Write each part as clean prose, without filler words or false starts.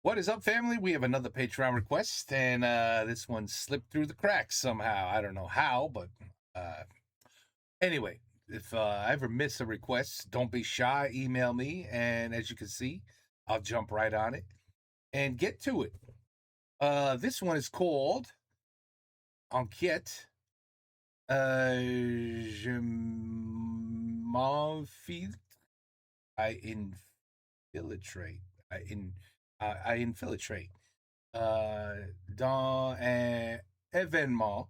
What is up, family? We have another Patreon request, and this one slipped through the cracks somehow. I don't know how, but anyway, if I ever miss a request, don't be shy. Email me, and as you can see, I'll jump right on it and get to it. This one is called Enquête. Je m'infiltre. I infiltrate. I infiltrate dans un événement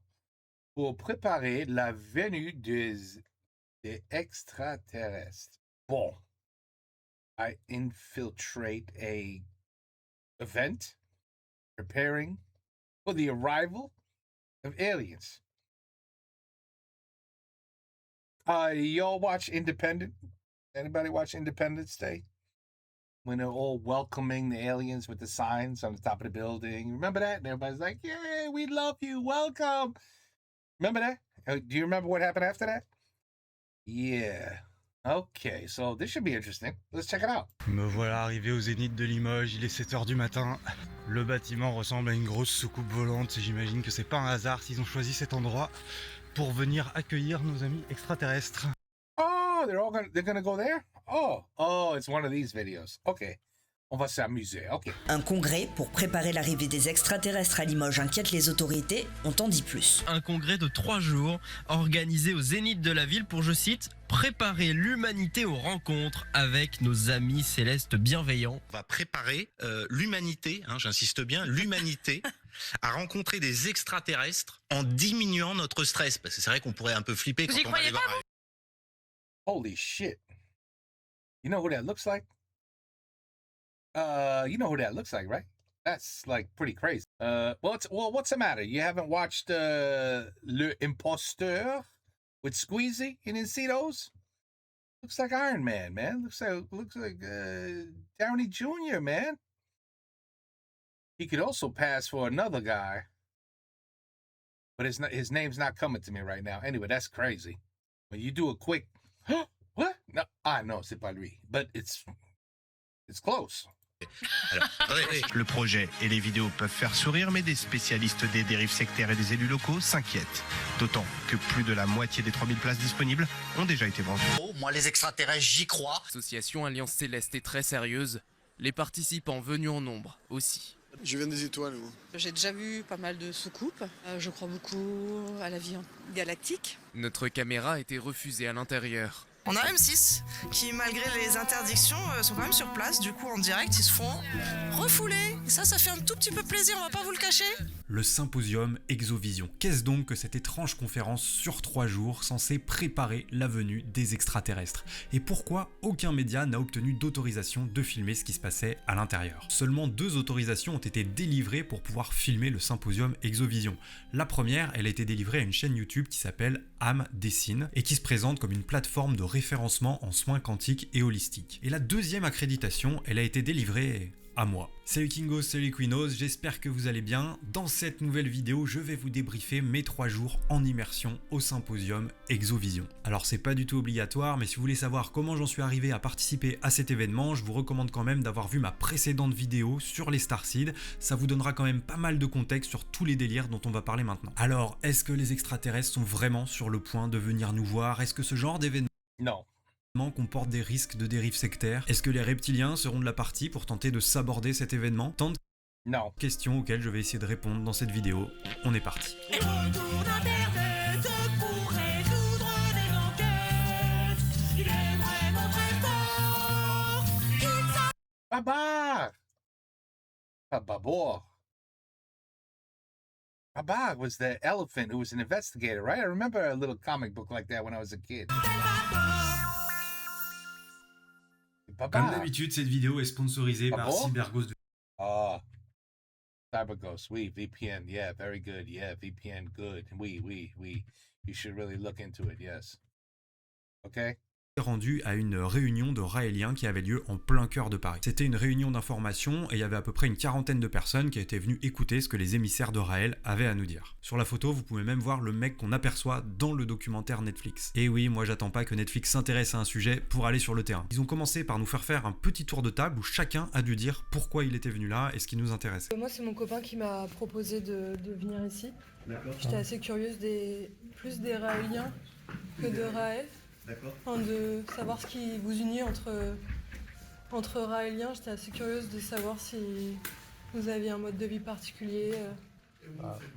pour préparer la venue des extraterrestres. Bon, I infiltrate a event preparing for the arrival of aliens. Y'all watch Independent? Anybody watch Independence Day? When they're all welcoming the aliens with the signs on the top of the building. Remember that? And everybody's like, yay, we love you, welcome. Remember that? Do you remember what happened after that? Yeah. Okay, so this should be interesting. Let's check it out. Me voilà arrivé au Zénith de Limoges, il est 7h du matin. Le bâtiment ressemble à une grosse soucoupe volante. J'imagine que c'est pas un hasard s'ils ont choisi cet endroit pour venir accueillir nos amis extraterrestres. Oh, they're gonna go there? Oh, it's one of these videos. Okay. On va s'amuser, ok. Un congrès pour préparer l'arrivée des extraterrestres à Limoges inquiète les autorités, on t'en dit plus. Un congrès de 3 jours organisé au Zénith de la ville pour, je cite, préparer l'humanité aux rencontres avec nos amis célestes bienveillants. On va préparer l'humanité, j'insiste bien, l'humanité à rencontrer des extraterrestres en diminuant notre stress. Parce que c'est vrai qu'on pourrait un peu flipper quand on va les voir. Holy shit. You know who that looks like? You know who that looks like, right? That's like pretty crazy. What's the matter? You haven't watched Le Imposteur with Squeezy? You didn't see those? Looks like Iron Man, man. Looks like Downey Jr., man. He could also pass for another guy, but his name's not coming to me right now. Anyway, that's crazy. When you do a quick, what? No, no, c'est pas lui, but it's close. Alors, le projet et les vidéos peuvent faire sourire, mais des spécialistes des dérives sectaires et des élus locaux s'inquiètent. D'autant que plus de la moitié des 3000 places disponibles ont déjà été vendues. Oh, moi les extraterrestres, j'y crois. L'association Alliance Céleste est très sérieuse. Les participants venus en nombre aussi. Je viens des étoiles, moi. J'ai déjà vu pas mal de soucoupes. Je crois beaucoup à la vie galactique. Notre caméra a été refusée à l'intérieur. On a M6 qui, malgré les interdictions, sont quand même sur place. Du coup, en direct, ils se font refouler. Et ça fait un tout petit peu plaisir, on va pas vous le cacher. Le symposium Exovision. Qu'est-ce donc que cette étrange conférence sur 3 jours censée préparer la venue des extraterrestres? Et pourquoi aucun média n'a obtenu d'autorisation de filmer ce qui se passait à l'intérieur? Seulement 2 autorisations ont été délivrées pour pouvoir filmer le symposium Exovision. La première, elle a été délivrée à une chaîne YouTube qui s'appelle Âme Dessine et qui se présente comme une plateforme de référencement en soins quantiques et holistiques. Et la deuxième accréditation, elle a été délivrée à moi. Salut Kingo, salut Quinos, j'espère que vous allez bien. Dans cette nouvelle vidéo, je vais vous débriefer mes 3 jours en immersion au symposium Exovision. Alors c'est pas du tout obligatoire, mais si vous voulez savoir comment j'en suis arrivé à participer à cet événement, je vous recommande quand même d'avoir vu ma précédente vidéo sur les Starseed. Ça vous donnera quand même pas mal de contexte sur tous les délires dont on va parler maintenant. Alors, est-ce que les extraterrestres sont vraiment sur le point de venir nous voir? Est-ce que ce genre d'événement comporte des risques de dérive sectaire? Est-ce que les reptiliens seront de la partie pour tenter de s'aborder cet événement? Tant de questions auxquelles je vais essayer de répondre dans cette vidéo. On est parti. Babar was the elephant who was an investigator, right? I remember a little comic book like that when I was a kid. Comme d'habitude, cette vidéo est sponsorisée par CyberGhost. CyberGhost, oui, VPN, yeah, very good, yeah, VPN, good. You should really look into it, yes. Okay? rendu à une réunion de Raéliens qui avait lieu en plein cœur de Paris. C'était une réunion d'information et il y avait à peu près une quarantaine de personnes qui étaient venues écouter ce que les émissaires de Raël avaient à nous dire. Sur la photo, vous pouvez même voir le mec qu'on aperçoit dans le documentaire Netflix. Et oui, moi j'attends pas que Netflix s'intéresse à un sujet pour aller sur le terrain. Ils ont commencé par nous faire un petit tour de table où chacun a dû dire pourquoi il était venu là et ce qui nous intéressait. Moi, c'est mon copain qui m'a proposé de venir ici. J'étais assez curieuse plus des Raéliens que de Raël. Enfin, de savoir ce qui vous unit entre Raéliens. J'étais assez curieuse de savoir si vous aviez un mode de vie particulier.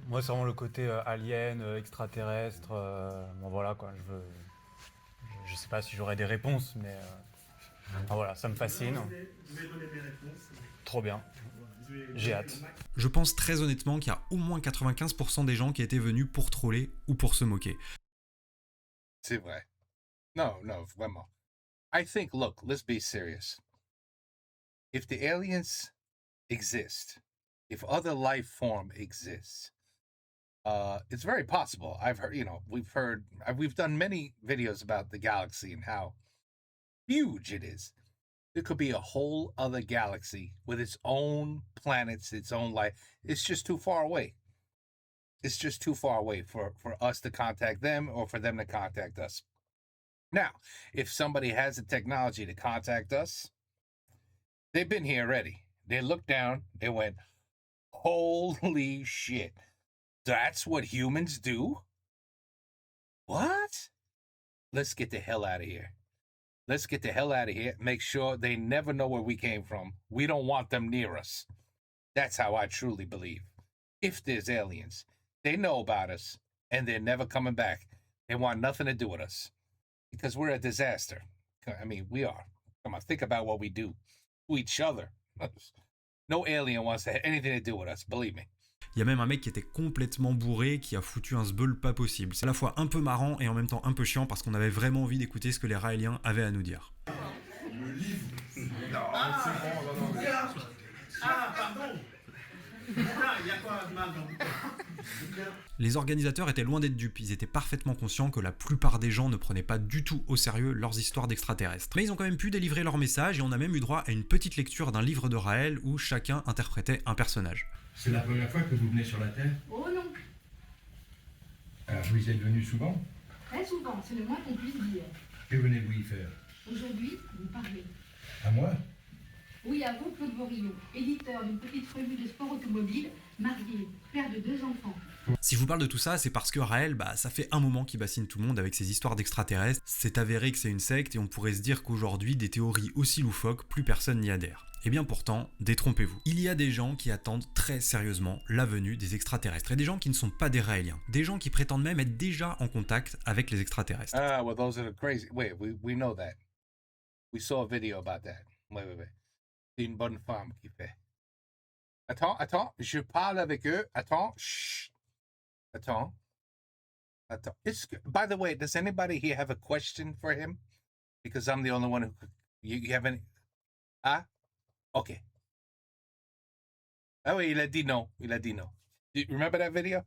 Moi, c'est vraiment le côté alien, extraterrestre. Bon, voilà, quoi. Je sais pas si j'aurai des réponses, mais voilà, ça me fascine. Trop bien. J'ai hâte. Je pense très honnêtement qu'il y a au moins 95% des gens qui étaient venus pour troller ou pour se moquer. C'est vrai. No, vraiment. I think, look, let's be serious. If the aliens exist, if other life form exists, it's very possible. I've heard, we've done many videos about the galaxy and how huge it is. There could be a whole other galaxy with its own planets, its own life. It's just too far away. It's just too far away for us to contact them or for them to contact us. Now, if somebody has the technology to contact us, they've been here already. They looked down, they went, holy shit, that's what humans do? What? Let's get the hell out of here. Let's get the hell out of here. Make sure they never know where we came from. We don't want them near us. That's how I truly believe. If there's aliens, they know about us, and they're never coming back. They want nothing to do with us. Because we're a disaster. I mean, we are. Come on, think about what we do to each other. No alien wants to have anything to do with us, believe me. Il y a même un mec qui était complètement bourré, qui a foutu un sbeul pas possible. C'est à la fois un peu marrant et en même temps un peu chiant parce qu'on avait vraiment envie d'écouter ce que les Raéliens avaient à nous dire. Le livre. Non, c'est bon, pardon. Il y a quoi de mal dans le bouquin? Les organisateurs étaient loin d'être dupes, ils étaient parfaitement conscients que la plupart des gens ne prenaient pas du tout au sérieux leurs histoires d'extraterrestres. Mais ils ont quand même pu délivrer leur message et on a même eu droit à une petite lecture d'un livre de Raël où chacun interprétait un personnage. C'est la première fois que vous venez sur la Terre? Oh non. Alors vous y êtes venu souvent? Très souvent, c'est le moins qu'on puisse dire. Que venez-vous y faire? Aujourd'hui, vous parlez. À moi? Oui, à vous, Claude Borillon, éditeur d'une petite revue de sport automobile, marié, père de 2 enfants. Si je vous parle de tout ça, c'est parce que Raël, ça fait un moment qu'il bassine tout le monde avec ses histoires d'extraterrestres. C'est avéré que c'est une secte et on pourrait se dire qu'aujourd'hui, des théories aussi loufoques, plus personne n'y adhère. Et bien pourtant, détrompez-vous. Il y a des gens qui attendent très sérieusement la venue des extraterrestres et des gens qui ne sont pas des Raéliens. Des gens qui prétendent même être déjà en contact avec les extraterrestres. Ah, well, those are the crazy. Wait, we know that. We saw a video about that. Wait. C'est une bonne femme qui fait. Attends, je parle avec eux. Attends, chut. Attends. By the way, does anybody here have a question for him? Because I'm the only one who... You have any... Ah? Okay. Ah oui, il a dit non. You remember that video?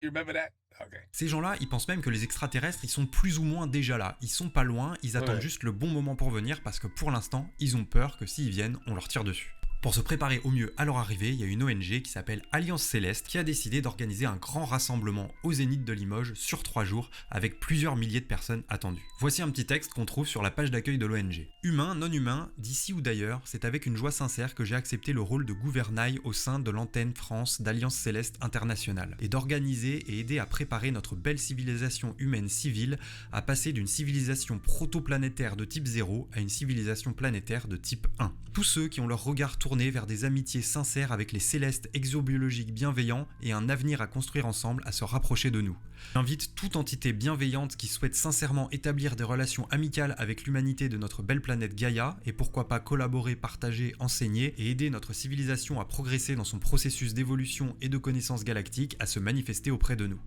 You remember that? Okay. Ces gens-là, ils pensent même que les extraterrestres, ils sont plus ou moins déjà là. Ils sont pas loin, ils attendent juste le bon moment pour venir parce que pour l'instant, ils ont peur que s'ils viennent, on leur tire dessus. Pour se préparer au mieux à leur arrivée, il y a une ONG qui s'appelle Alliance Céleste qui a décidé d'organiser un grand rassemblement au Zénith de Limoges sur 3 jours avec plusieurs milliers de personnes attendues. Voici un petit texte qu'on trouve sur la page d'accueil de l'ONG. Humain, non humain, d'ici ou d'ailleurs, c'est avec une joie sincère que j'ai accepté le rôle de gouvernail au sein de l'antenne France d'Alliance Céleste Internationale et d'organiser et aider à préparer notre belle civilisation humaine civile à passer d'une civilisation protoplanétaire de type 0 à une civilisation planétaire de type 1. Tous ceux qui ont leur regard tourné vers des amitiés sincères avec les célestes exobiologiques bienveillants et un avenir à construire ensemble à se rapprocher de nous. J'invite toute entité bienveillante qui souhaite sincèrement établir des relations amicales avec l'humanité de notre belle planète Gaïa et pourquoi pas collaborer, partager, enseigner et aider notre civilisation à progresser dans son processus d'évolution et de connaissance galactique à se manifester auprès de nous.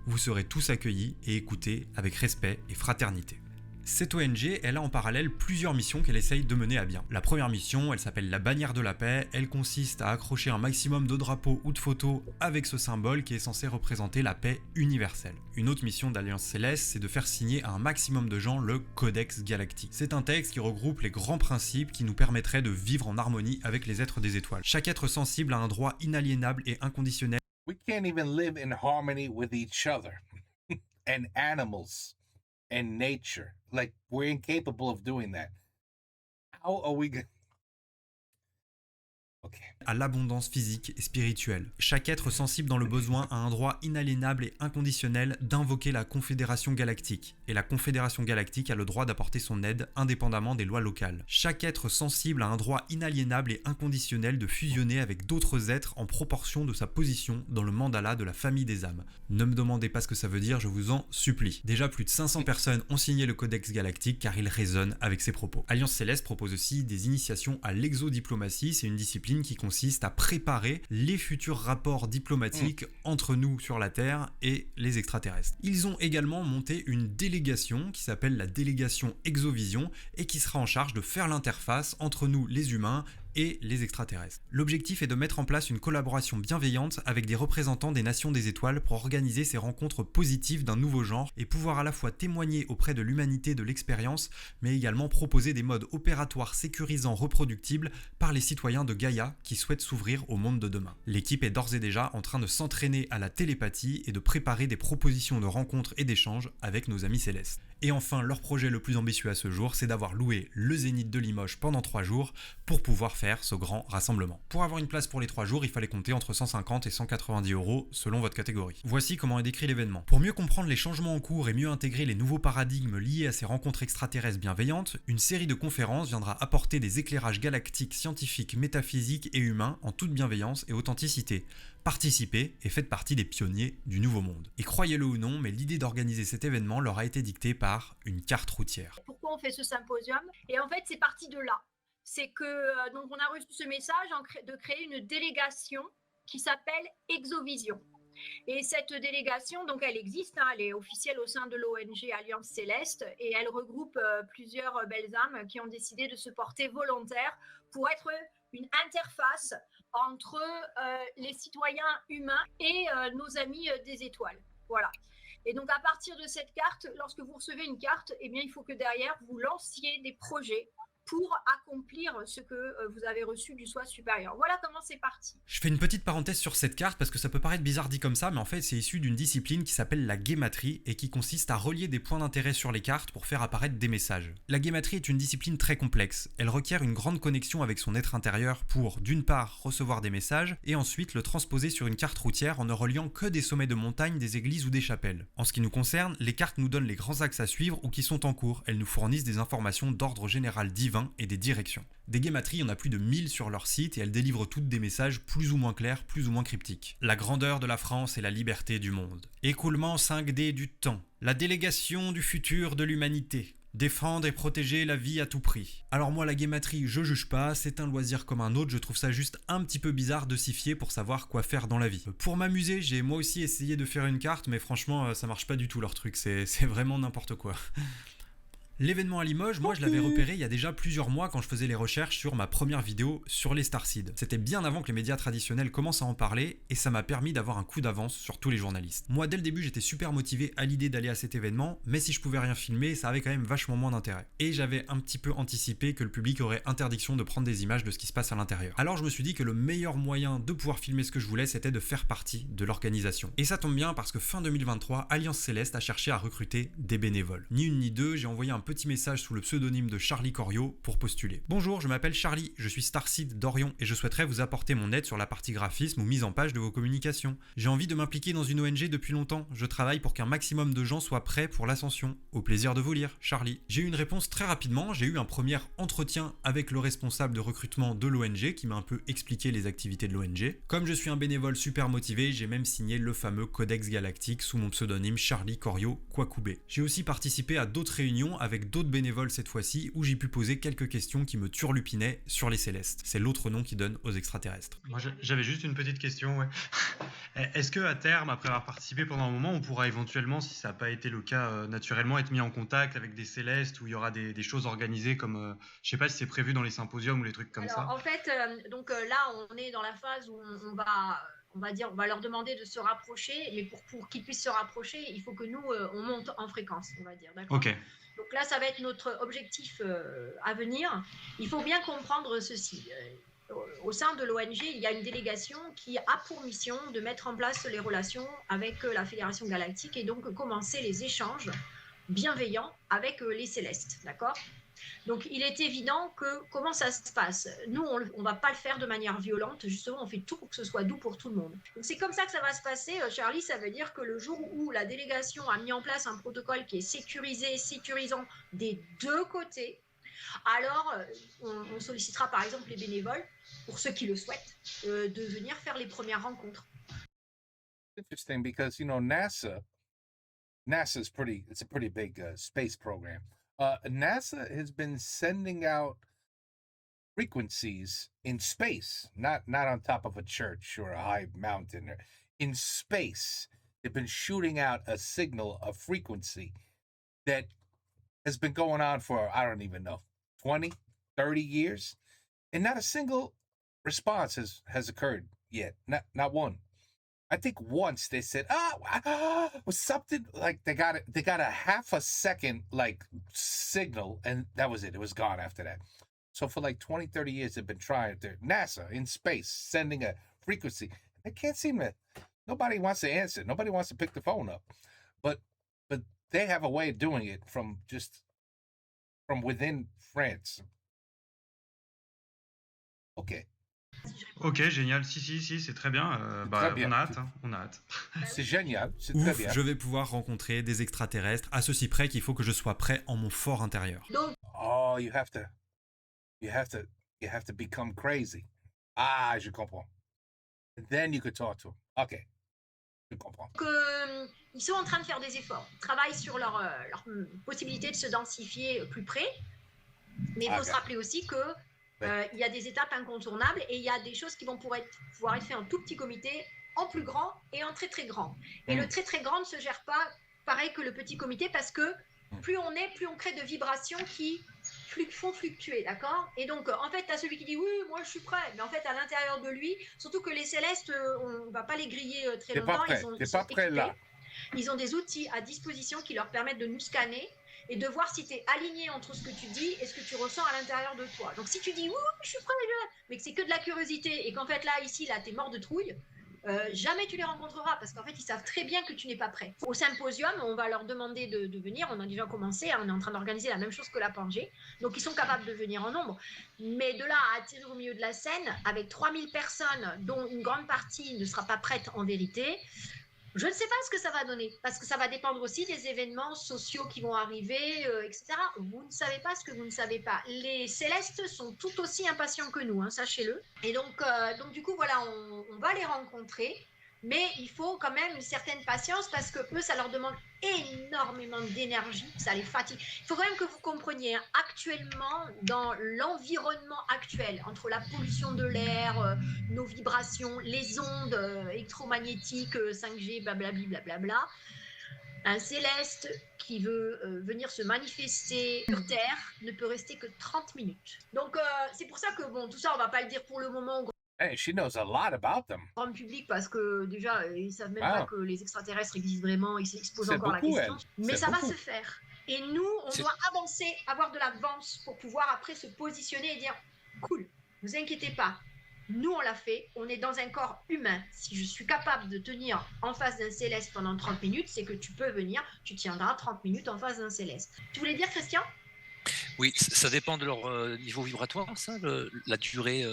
Vous serez tous accueillis et écoutés avec respect et fraternité. Cette ONG, elle a en parallèle plusieurs missions qu'elle essaye de mener à bien. La première mission, elle s'appelle la bannière de la paix, elle consiste à accrocher un maximum de drapeaux ou de photos avec ce symbole qui est censé représenter la paix universelle. Une autre mission d'Alliance Céleste, c'est de faire signer à un maximum de gens le Codex Galactique. C'est un texte qui regroupe les grands principes qui nous permettraient de vivre en harmonie avec les êtres des étoiles. Chaque être sensible a un droit inaliénable et inconditionnel. We can't even live in harmony with each other and animals and nature. Like, we're incapable of doing that. How are we going? Okay. À l'abondance physique et spirituelle. Chaque être sensible dans le besoin a un droit inaliénable et inconditionnel d'invoquer la Confédération Galactique. Et la Confédération Galactique a le droit d'apporter son aide indépendamment des lois locales. Chaque être sensible a un droit inaliénable et inconditionnel de fusionner avec d'autres êtres en proportion de sa position dans le mandala de la famille des âmes. Ne me demandez pas ce que ça veut dire, je vous en supplie. Déjà plus de 500 personnes ont signé le Codex Galactique car il résonne avec ses propos. Alliance Céleste propose aussi des initiations à l'exodiplomatie, c'est une discipline qui consiste à préparer les futurs rapports diplomatiques entre nous sur la Terre et les extraterrestres. Ils ont également monté une délégation qui s'appelle la délégation Exovision et qui sera en charge de faire l'interface entre nous les humains et les extraterrestres. L'objectif est de mettre en place une collaboration bienveillante avec des représentants des nations des étoiles pour organiser ces rencontres positives d'un nouveau genre et pouvoir à la fois témoigner auprès de l'humanité de l'expérience, mais également proposer des modes opératoires sécurisants reproductibles par les citoyens de Gaïa qui souhaitent s'ouvrir au monde de demain. L'équipe est d'ores et déjà en train de s'entraîner à la télépathie et de préparer des propositions de rencontres et d'échanges avec nos amis célestes. Et enfin, leur projet le plus ambitieux à ce jour, c'est d'avoir loué le Zénith de Limoges pendant 3 jours pour pouvoir faire ce grand rassemblement. Pour avoir une place pour les 3 jours, il fallait compter entre 150 et 190 € selon votre catégorie. Voici comment est décrit l'événement. Pour mieux comprendre les changements en cours et mieux intégrer les nouveaux paradigmes liés à ces rencontres extraterrestres bienveillantes, une série de conférences viendra apporter des éclairages galactiques, scientifiques, métaphysiques et humains en toute bienveillance et authenticité. Participez et faites partie des pionniers du nouveau monde. Et croyez-le ou non, mais l'idée d'organiser cet événement leur a été dictée par une carte routière. Pourquoi on fait ce symposium? Et en fait, c'est parti de là. C'est que donc on a reçu ce message de créer une délégation qui s'appelle Exovision. Et cette délégation, donc elle existe, elle est officielle au sein de l'ONG Alliance Céleste et elle regroupe plusieurs belles âmes qui ont décidé de se porter volontaires pour être une interface entre les citoyens humains et nos amis des étoiles. Voilà. Et donc à partir de cette carte, lorsque vous recevez une carte, eh bien, il faut que derrière vous lanciez des projets pour accomplir ce que vous avez reçu du soi supérieur. Voilà comment c'est parti. Je fais une petite parenthèse sur cette carte parce que ça peut paraître bizarre dit comme ça, mais en fait c'est issu d'une discipline qui s'appelle la guématrie et qui consiste à relier des points d'intérêt sur les cartes pour faire apparaître des messages. La guématrie est une discipline très complexe. Elle requiert une grande connexion avec son être intérieur pour, d'une part, recevoir des messages et ensuite le transposer sur une carte routière en ne reliant que des sommets de montagne, des églises ou des chapelles. En ce qui nous concerne, les cartes nous donnent les grands axes à suivre ou qui sont en cours. Elles nous fournissent des informations d'ordre général divin et des directions. Des guématries, il y en a plus de 1000 sur leur site et elles délivrent toutes des messages plus ou moins clairs, plus ou moins cryptiques. La grandeur de la France et la liberté du monde. Écoulement 5D du temps. La délégation du futur de l'humanité. Défendre et protéger la vie à tout prix. Alors moi la guématrie je juge pas, c'est un loisir comme un autre, je trouve ça juste un petit peu bizarre de s'y fier pour savoir quoi faire dans la vie. Pour m'amuser, j'ai moi aussi essayé de faire une carte, mais franchement ça marche pas du tout leur truc, c'est vraiment n'importe quoi. L'événement à Limoges, moi je l'avais repéré il y a déjà plusieurs mois quand je faisais les recherches sur ma première vidéo sur les Starseeds. C'était bien avant que les médias traditionnels commencent à en parler et ça m'a permis d'avoir un coup d'avance sur tous les journalistes. Moi dès le début j'étais super motivé à l'idée d'aller à cet événement, mais si je pouvais rien filmer, ça avait quand même vachement moins d'intérêt. Et j'avais un petit peu anticipé que le public aurait interdiction de prendre des images de ce qui se passe à l'intérieur. Alors je me suis dit que le meilleur moyen de pouvoir filmer ce que je voulais, c'était de faire partie de l'organisation. Et ça tombe bien parce que fin 2023, Alliance Céleste a cherché à recruter des bénévoles. Ni une ni deux, j'ai envoyé un petit message sous le pseudonyme de Charlie Corio pour postuler. Bonjour, je m'appelle Charlie, je suis Starseed d'Orion et je souhaiterais vous apporter mon aide sur la partie graphisme ou mise en page de vos communications. J'ai envie de m'impliquer dans une ONG depuis longtemps, je travaille pour qu'un maximum de gens soient prêts pour l'ascension. Au plaisir de vous lire, Charlie. J'ai eu une réponse très rapidement, j'ai eu un premier entretien avec le responsable de recrutement de l'ONG qui m'a un peu expliqué les activités de l'ONG. Comme je suis un bénévole super motivé, j'ai même signé le fameux Codex Galactique sous mon pseudonyme Charlie Corio Kwakubé. J'ai aussi participé à d'autres réunions avec avec d'autres bénévoles cette fois-ci, où j'ai pu poser quelques questions qui me turlupinaient sur les Célestes. C'est l'autre nom qu'ils donnent aux extraterrestres. Moi, j'avais juste une petite question. Ouais. Est-ce qu'à terme, après avoir participé pendant un moment, on pourra éventuellement, si ça n'a pas été le cas naturellement, être mis en contact avec des Célestes, où il y aura des choses organisées comme, je sais pas si c'est prévu dans les symposiums ou les trucs comme ça. En fait, là, on est dans la phase où on va leur demander de se rapprocher, mais pour qu'ils puissent se rapprocher, il faut que nous, on monte en fréquence, on va dire. D'accord ? Ok. Donc là, ça va être notre objectif à venir. Il faut bien comprendre ceci. Au sein de l'ONG, il y a une délégation qui a pour mission de mettre en place les relations avec la Fédération Galactique et donc commencer les échanges bienveillants avec les Célestes, d'accord ? Donc il est évident que comment ça se passe ? Nous, on ne va pas le faire de manière violente, justement, on fait tout pour que ce soit doux pour tout le monde. Donc c'est comme ça que ça va se passer, Charlie, ça veut dire que le jour où la délégation a mis en place un protocole qui est sécurisant des deux côtés, alors on sollicitera par exemple les bénévoles, pour ceux qui le souhaitent, de venir faire les premières rencontres. Interesting because, NASA's it's a pretty big space program. NASA has been sending out frequencies in space, not on top of a church or a high mountain. In space, they've been shooting out a signal, a frequency that has been going on for, I don't even know, 20, 30 years. And not a single response has occurred yet. Not one. I think once they said, was something like they got a half a second like signal, and that was it. It was gone after that. So for like 20, 30 years, they've been trying NASA in space, sending a frequency. They can't seem to, nobody wants to answer. Nobody wants to pick the phone up. But they have a way of doing it from within France. Okay. Ok, génial. Si, c'est très bien. Très bien. On a hâte. C'est génial, c'est très bien. Je vais pouvoir rencontrer des extraterrestres à ceci près qu'il faut que je sois prêt en mon fort intérieur. Oh, you have to become crazy. Ah, je comprends. And then you could talk to them. Ok, je comprends. Ils sont en train de faire des efforts. Ils travaillent sur leur possibilité de se densifier plus près. Mais il faut se rappeler aussi que il y a des étapes incontournables et il y a des choses qui vont pouvoir être faites en tout petit comité, en plus grand et en très très grand. Et le très très grand ne se gère pas pareil que le petit comité parce que plus on crée de vibrations qui font fluctuer, d'accord ? Et donc, en fait, tu as celui qui dit « Oui, moi je suis prêt », mais en fait, à l'intérieur de lui, surtout que les Célestes, on ne va pas les griller très longtemps. Ils ont des outils à disposition qui leur permettent de nous scanner et de voir si tu es aligné entre ce que tu dis et ce que tu ressens à l'intérieur de toi. Donc si tu dis « Oui, je suis prêt », mais que c'est que de la curiosité et qu'en fait là, ici, tu es mort de trouille, jamais tu les rencontreras parce qu'en fait, ils savent très bien que tu n'es pas prêt. Au symposium, on va leur demander de venir. On a déjà commencé, on est en train d'organiser la même chose que la Pangée. Donc ils sont capables de venir en nombre. Mais de là à atterrir au milieu de la scène, avec 3000 personnes, dont une grande partie ne sera pas prête en vérité, je ne sais pas ce que ça va donner, parce que ça va dépendre aussi des événements sociaux qui vont arriver, etc. Vous ne savez pas ce que vous ne savez pas. Les Célestes sont tout aussi impatients que nous, sachez-le. Et donc du coup, voilà, on va les rencontrer, mais il faut quand même une certaine patience, parce que eux, ça leur demande énormément d'énergie, ça les fatigue. Il faut quand même que vous compreniez, actuellement, dans l'environnement actuel, entre la pollution de l'air, nos vibrations, les ondes électromagnétiques, 5G, blablabla, un Céleste qui veut venir se manifester sur Terre ne peut rester que 30 minutes. Donc c'est pour ça que, tout ça, on ne va pas le dire pour le moment. Hey, she knows a lot about them. Grand public, parce que déjà ils savent même pas que les extraterrestres existent vraiment, ils se posent encore la question. Mais ça va se faire. Et nous, on doit avancer, avoir de l'avance pour pouvoir après se positionner et dire cool, vous inquiétez pas. Nous, on l'a fait, on est dans un corps humain. Si je suis capable de tenir en face d'un Céleste pendant 30 minutes, c'est que tu peux venir, tu tiendras 30 minutes en face d'un Céleste. Tu voulais dire, Christian ? Oui, ça dépend de leur niveau vibratoire, ça, la durée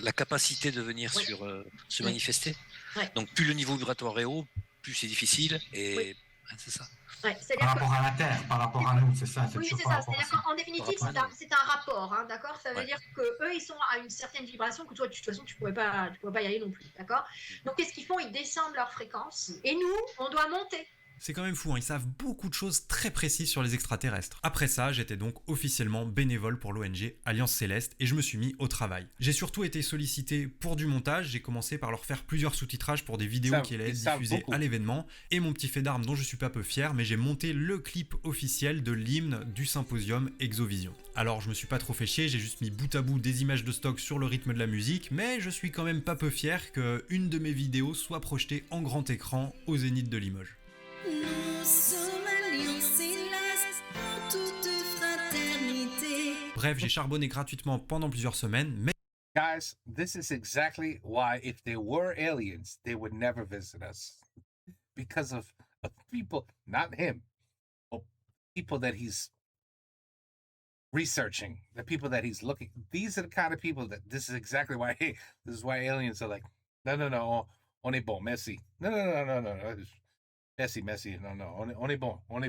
la capacité de venir se manifester. Ouais. Donc plus le niveau vibratoire est haut, plus c'est difficile, et c'est ça. Ouais, par rapport à la Terre, par rapport à nous, c'est ça. Oui, c'est ça. C'est-à-dire qu'en définitive, c'est un rapport, d'accord ? Ça veut dire qu'eux, ils sont à une certaine vibration que toi, de toute façon, tu ne pourrais pas y aller non plus, d'accord ? Donc, qu'est-ce qu'ils font ? Ils descendent leur fréquence, et nous, on doit monter. C'est quand même fou, hein, ils savent beaucoup de choses très précises sur les extraterrestres. Après ça, j'étais donc officiellement bénévole pour l'ONG Alliance Céleste et je me suis mis au travail. J'ai surtout été sollicité pour du montage, j'ai commencé par leur faire plusieurs sous-titrages pour des vidéos qui allaient être diffusées à l'événement, et mon petit fait d'arme dont je suis pas peu fier, mais j'ai monté le clip officiel de l'hymne du symposium Exovision. Alors je me suis pas trop fait chier, j'ai juste mis bout à bout des images de stock sur le rythme de la musique, mais je suis quand même pas peu fier que une de mes vidéos soit projetée en grand écran au Zénith de Limoges. Nous sommes Alliance Céleste en toute fraternité. Bref, j'ai charbonné gratuitement pendant plusieurs semaines, mais Guys, this is exactly why if there were aliens, they would never visit us. Because of people, not him, but people that he's researching, the people that he's looking. These are the kind of people that this is exactly why this is why aliens are like, no, on est bon, merci. No. Merci, non, on est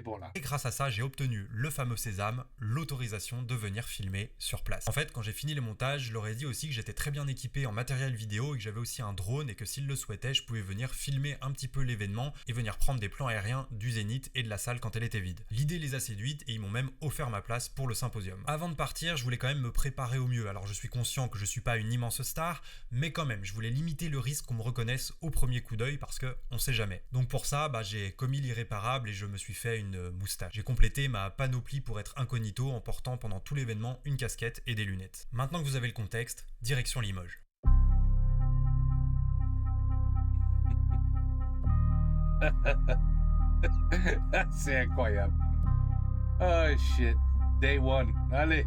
bon là. Et grâce à ça, j'ai obtenu le fameux sésame, l'autorisation de venir filmer sur place. En fait, quand j'ai fini les montages, je leur ai dit aussi que j'étais très bien équipé en matériel vidéo et que j'avais aussi un drone et que s'ils le souhaitaient, je pouvais venir filmer un petit peu l'événement et venir prendre des plans aériens du Zénith et de la salle quand elle était vide. L'idée les a séduites et ils m'ont même offert ma place pour le symposium. Avant de partir, je voulais quand même me préparer au mieux. Alors je suis conscient que je suis pas une immense star, mais quand même, je voulais limiter le risque qu'on me reconnaisse au premier coup d'œil parce que on sait jamais. Donc pour ça, j'ai commis l'irréparable et je me suis fait une moustache. J'ai complété ma panoplie pour être incognito en portant pendant tout l'événement une casquette et des lunettes. Maintenant que vous avez le contexte, direction Limoges. C'est incroyable. Oh shit. Day one. Allez.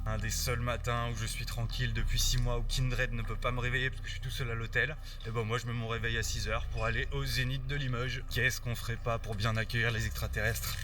Un des seuls matins où je suis tranquille depuis 6 mois où Kindred ne peut pas me réveiller parce que je suis tout seul à l'hôtel. Et moi je mets mon réveil à 6h pour aller au Zénith de Limoges. Qu'est-ce qu'on ferait pas pour bien accueillir les extraterrestres?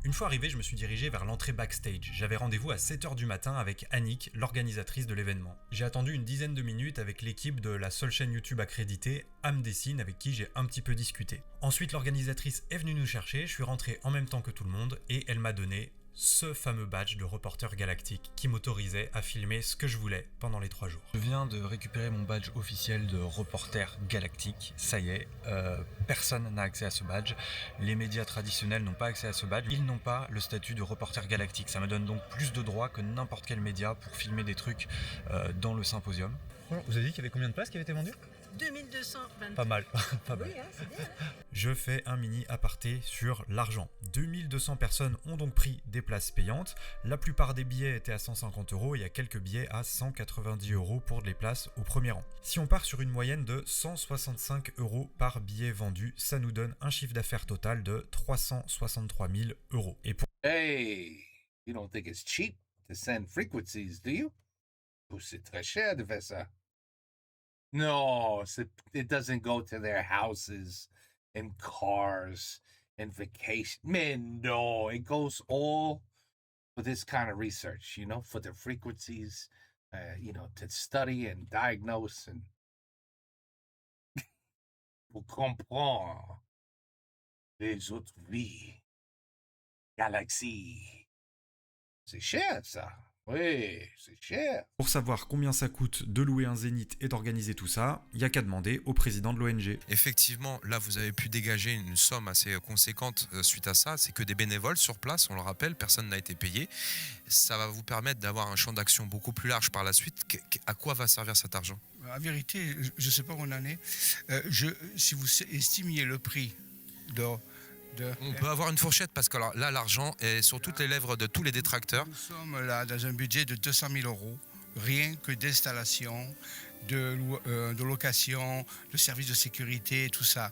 Une fois arrivé, je me suis dirigé vers l'entrée backstage. J'avais rendez-vous à 7h du matin avec Annick, l'organisatrice de l'événement. J'ai attendu une dizaine de minutes avec l'équipe de la seule chaîne YouTube accréditée, Âme Dessine, avec qui j'ai un petit peu discuté. Ensuite, l'organisatrice est venue nous chercher, je suis rentré en même temps que tout le monde et elle m'a donné ce fameux badge de reporter galactique qui m'autorisait à filmer ce que je voulais pendant les 3 jours. Je viens de récupérer mon badge officiel de reporter galactique, ça y est, personne n'a accès à ce badge, les médias traditionnels n'ont pas accès à ce badge, ils n'ont pas le statut de reporter galactique, ça me donne donc plus de droits que n'importe quel média pour filmer des trucs dans le symposium. Vous avez dit qu'il y avait combien de places qui avaient été vendues ? 2220. Pas mal, pas mal. Oui, hein, c'est bien. Je fais un mini aparté sur l'argent. 2200 personnes ont donc pris des places payantes. La plupart des billets étaient à 150 €. Il y a quelques billets à 190 € pour les places au premier rang. Si on part sur une moyenne de 165 € par billet vendu, ça nous donne un chiffre d'affaires total de 363 000 €. Et pour... Hey, you don't think it's cheap to send frequencies, do you? Oh, c'est très cher de faire ça. No, it doesn't go to their houses and cars and vacation. Man, no, it goes all for this kind of research, for the frequencies, to study and diagnose and pour comprendre les autres vies, galaxies. C'est cher, ça. Oui, c'est cher. Pour savoir combien ça coûte de louer un Zénith et d'organiser tout ça, il n'y a qu'à demander au président de l'ONG. Effectivement, là vous avez pu dégager une somme assez conséquente suite à ça. C'est que des bénévoles sur place, on le rappelle, personne n'a été payé. Ça va vous permettre d'avoir un champ d'action beaucoup plus large par la suite. À quoi va servir cet argent ? En vérité, je ne sais pas où on en est. Si vous estimiez le prix on peut avoir une fourchette parce que là, l'argent est sur toutes les lèvres de tous les détracteurs. Nous sommes là dans un budget de 200 000 €, rien que d'installation, de location, de services de sécurité, tout ça.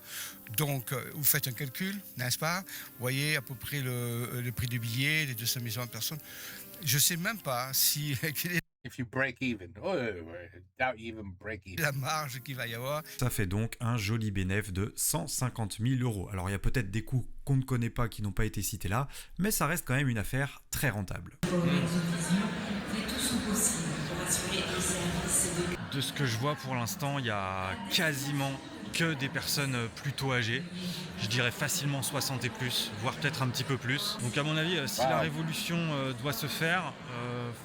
Donc, vous faites un calcul, n'est-ce pas ? Vous voyez à peu près le prix du billet, les 200 000 personnes. Je ne sais même pas si... If you break even. Doubt you even break even. La marge qu'il va y avoir. Ça fait donc un joli bénéfice de 150 000 €. Alors il y a peut-être des coûts qu'on ne connaît pas qui n'ont pas été cités là, mais ça reste quand même une affaire très rentable. De ce que je vois pour l'instant, il y a quasiment que des personnes plutôt âgées. Je dirais facilement 60 et plus, voire peut-être un petit peu plus. Donc à mon avis, si la révolution doit se faire,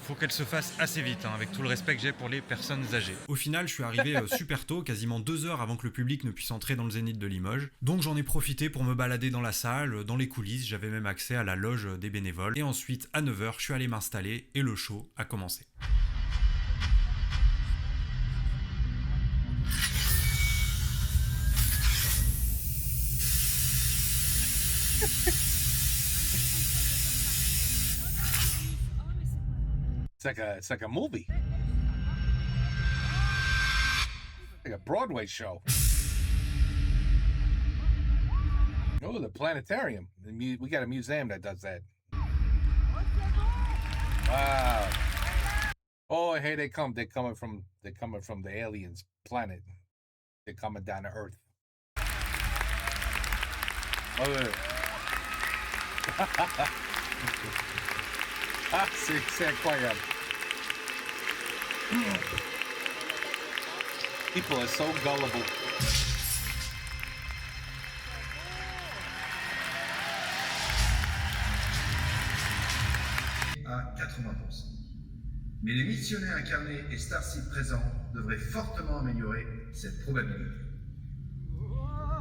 faut qu'elle se fasse assez vite, hein, avec tout le respect que j'ai pour les personnes âgées. Au final, je suis arrivé super tôt, quasiment 2 heures avant que le public ne puisse entrer dans le Zénith de Limoges. Donc j'en ai profité pour me balader dans la salle, dans les coulisses, j'avais même accès à la loge des bénévoles. Et ensuite, à 9h, je suis allé m'installer et le show a commencé. It's like a movie. Like a Broadway show. Oh, the planetarium. We got a museum that does that. Wow. Oh, here they come. They're coming from the aliens planet. They're coming down to Earth. Oh, yeah. Ah, c'est incroyable. People are so gullible. À 80%. Mais les missionnaires incarnés et Starship présents devraient fortement améliorer cette probabilité.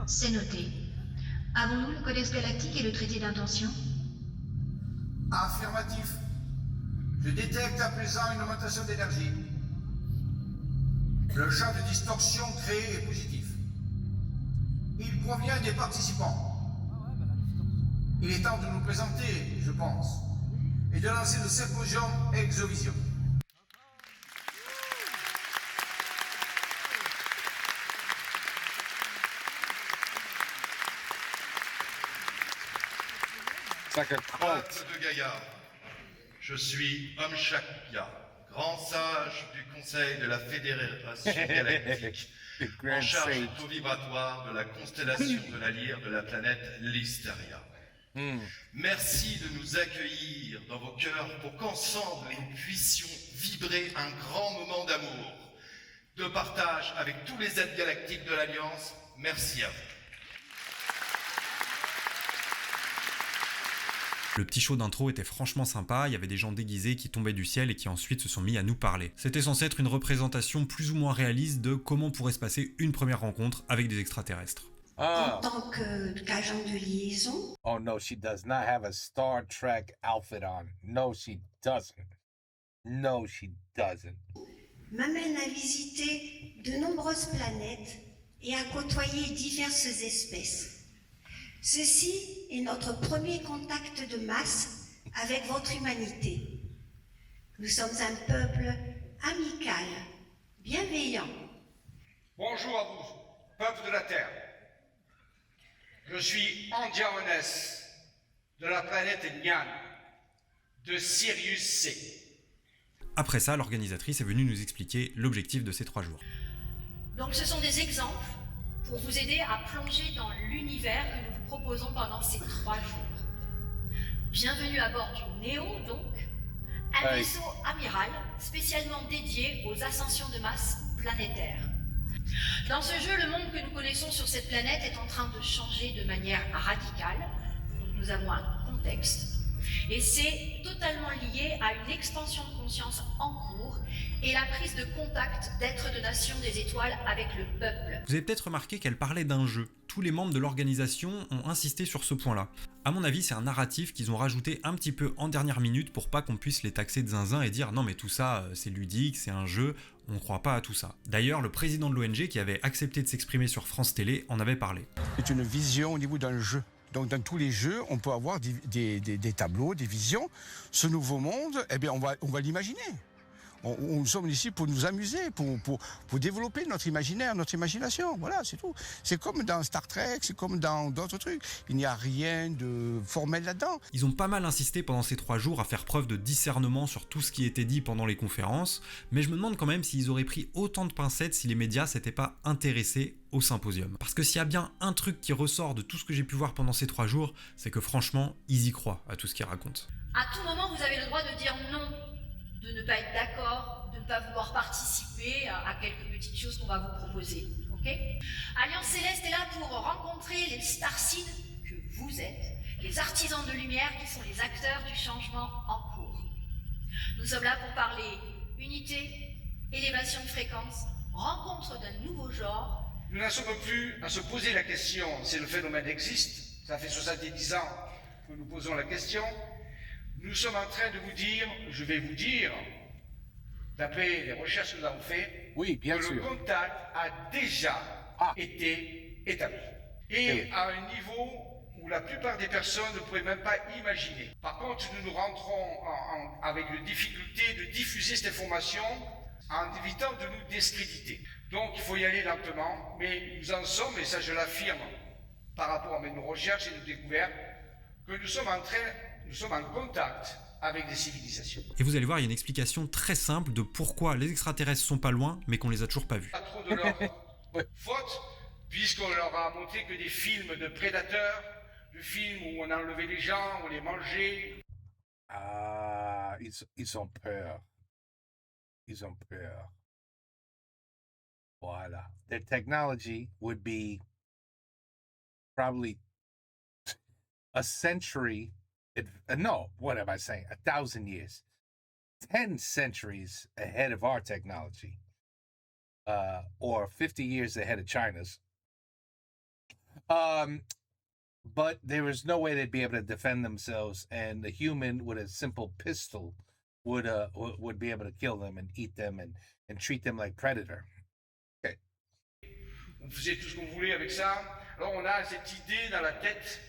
C'est noté. Avons-nous le Codex Galactique et le traité d'intention? Affirmatif. Je détecte à présent une augmentation d'énergie. Le champ de distorsion créé est positif. Il provient des participants. Il est temps de nous présenter, je pense, et de lancer le symposium Exovision. Peuple de Gaïa, je suis Amshakya, grand sage du Conseil de la Fédération Galactique, en charge du taux vibratoire de la constellation de la lyre de la planète Listeria. Merci de nous accueillir dans vos cœurs pour qu'ensemble nous puissions vibrer un grand moment d'amour, de partage avec tous les êtres galactiques de l'Alliance. Merci à vous. Le petit show d'intro était franchement sympa, il y avait des gens déguisés qui tombaient du ciel et qui ensuite se sont mis à nous parler. C'était censé être une représentation plus ou moins réaliste de comment pourrait se passer une première rencontre avec des extraterrestres. En tant qu'agent de liaison. Oh no, she does not have a Star Trek outfit on. No, she doesn't. No, she doesn't. M'amène à visiter de nombreuses planètes et à côtoyer diverses espèces. Ceci est notre premier contact de masse avec votre humanité. Nous sommes un peuple amical, bienveillant. Bonjour à vous, peuple de la Terre. Je suis Andiaones, de la planète Nyan, de Sirius C. Après ça, l'organisatrice est venue nous expliquer l'objectif de ces 3 jours. Donc ce sont des exemples pour vous aider à plonger dans l'univers que nous vous proposons pendant ces 3 jours. Bienvenue à bord du Néo, donc, un vaisseau amiral spécialement dédié aux ascensions de masse planétaires. Dans ce jeu, le monde que nous connaissons sur cette planète est en train de changer de manière radicale. Donc nous avons un contexte. Et c'est totalement lié à une expansion de conscience en cours et la prise de contact d'êtres de nation des étoiles avec le peuple. Vous avez peut-être remarqué qu'elle parlait d'un jeu. Tous les membres de l'organisation ont insisté sur ce point-là. À mon avis, c'est un narratif qu'ils ont rajouté un petit peu en dernière minute pour pas qu'on puisse les taxer de zinzin et dire non mais tout ça c'est ludique, c'est un jeu, on ne croit pas à tout ça. D'ailleurs, le président de l'ONG qui avait accepté de s'exprimer sur France Télé en avait parlé. C'est une vision au niveau d'un jeu. Donc dans tous les jeux, on peut avoir des tableaux, des visions. Ce nouveau monde, eh bien, on va l'imaginer. Nous sommes ici pour nous amuser, pour développer notre imaginaire, notre imagination. Voilà, c'est tout. C'est comme dans Star Trek, c'est comme dans d'autres trucs. Il n'y a rien de formel là-dedans. Ils ont pas mal insisté pendant ces 3 jours à faire preuve de discernement sur tout ce qui était dit pendant les conférences, mais je me demande quand même s'ils auraient pris autant de pincettes si les médias s'étaient pas intéressés au symposium. Parce que s'il y a bien un truc qui ressort de tout ce que j'ai pu voir pendant ces 3 jours, c'est que franchement, ils y croient à tout ce qu'ils racontent. À tout moment, vous avez le droit de dire non, de ne pas être d'accord, de ne pas vouloir participer à quelques petites choses qu'on va vous proposer. Ok? Alliance Céleste est là pour rencontrer les starseeds que vous êtes, les artisans de lumière qui sont les acteurs du changement en cours. Nous sommes là pour parler unité, élévation de fréquence, rencontre d'un nouveau genre. Nous n'en sommes plus à se poser la question si le phénomène existe. Ça fait 70 ans que nous posons la question. Nous sommes en train de vous dire, je vais vous dire, d'après les recherches que nous avons faites, que le contact a déjà été établi. Et à un niveau où la plupart des personnes ne pourraient même pas imaginer. Par contre, nous nous rentrons avec la difficulté de diffuser cette information en évitant de nous discréditer. Donc il faut y aller lentement, mais nous en sommes, et ça je l'affirme par rapport à nos recherches et nos découvertes, que nous sommes en contact avec des civilisations. Et vous allez voir, il y a une explication très simple de pourquoi les extraterrestres sont pas loin, mais qu'on les a toujours pas vus. Pas trop de leur faute, puisqu'on leur a montré que des films de prédateurs, de films où on enlevait les gens, on les mangeait. Ah, ils ont peur. Ils ont peur. Voila. Their technology would be probably a century. No, what am I saying? 1,000 years. 10 centuries ahead of our technology. Or 50 years ahead of China's. But there was no way they'd be able to defend themselves, and the human with a simple pistol would be able to kill them and eat them and treat them like predator. Okay. On faisait tout ce qu'on voulait avec ça. Alors on a cette idée dans la tête,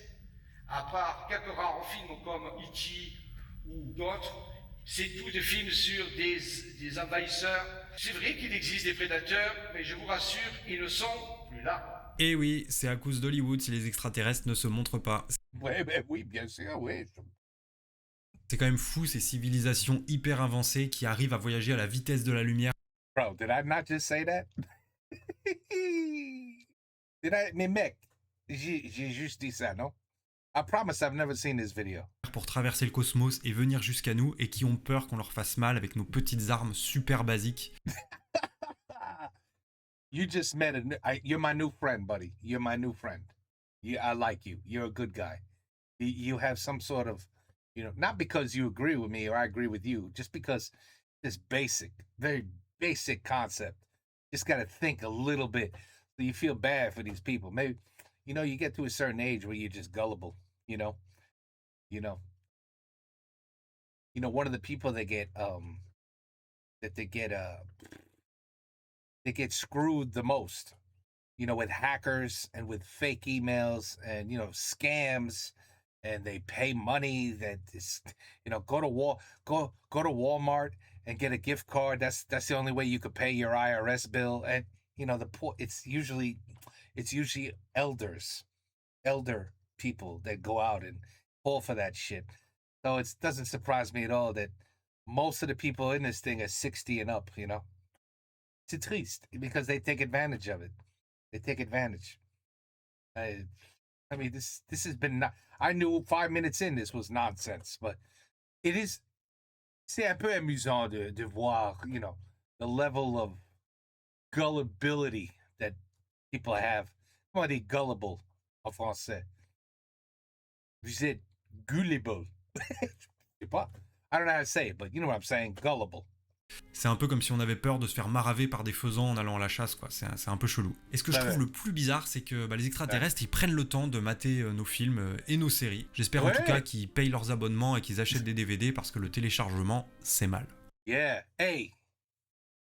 à part quelques rares films comme E.T. ou d'autres, c'est tout des films sur des envahisseurs. C'est vrai qu'il existe des prédateurs, mais je vous rassure, ils ne sont plus là. Et oui, c'est à cause d'Hollywood si les extraterrestres ne se montrent pas. Ouais, ben oui, bien sûr, oui. C'est quand même fou ces civilisations hyper avancées qui arrivent à voyager à la vitesse de la lumière. Bro, did I not just say that? Mais mec, j'ai juste dit ça, non? I promise I've never seen this video. Pour traverser le cosmos et venir jusqu'à nous et qui ont peur qu'on leur fasse mal avec nos petites armes super basiques. You just met you're my new friend, buddy. You're my new friend. I like you. You're a good guy. You have some sort of, not because you agree with me or I agree with you, just because this basic, very basic concept. Just got to think a little bit. So you feel bad for these people. Maybe, you get to a certain age where you're just gullible, one of the people that they get screwed the most, with hackers and with fake emails and, scams, and they pay money that is, go to Walmart and get a gift card. That's the only way you could pay your IRS bill. And, it's usually elder people that go out and fall for that shit. So it doesn't surprise me at all that most of the people in this thing are 60 and up, C'est triste because they take advantage of it. They take advantage. I mean, this has been. I knew 5 minutes in this was nonsense, but it is. C'est un peu amusant de voir, the level of gullibility that people have. Comment on dit gullible en français? Vous êtes gullible. Je sais pas. I don't know how to say it, but you know what I'm saying, gullible. C'est un peu comme si on avait peur de se faire maraver par des faisans en allant à la chasse, quoi. C'est un peu chelou. Et ce que je trouve le plus bizarre, c'est que les extraterrestres, ils prennent le temps de mater nos films et nos séries. J'espère en tout cas qu'ils payent leurs abonnements et qu'ils achètent des DVD parce que le téléchargement, c'est mal. Yeah, hey,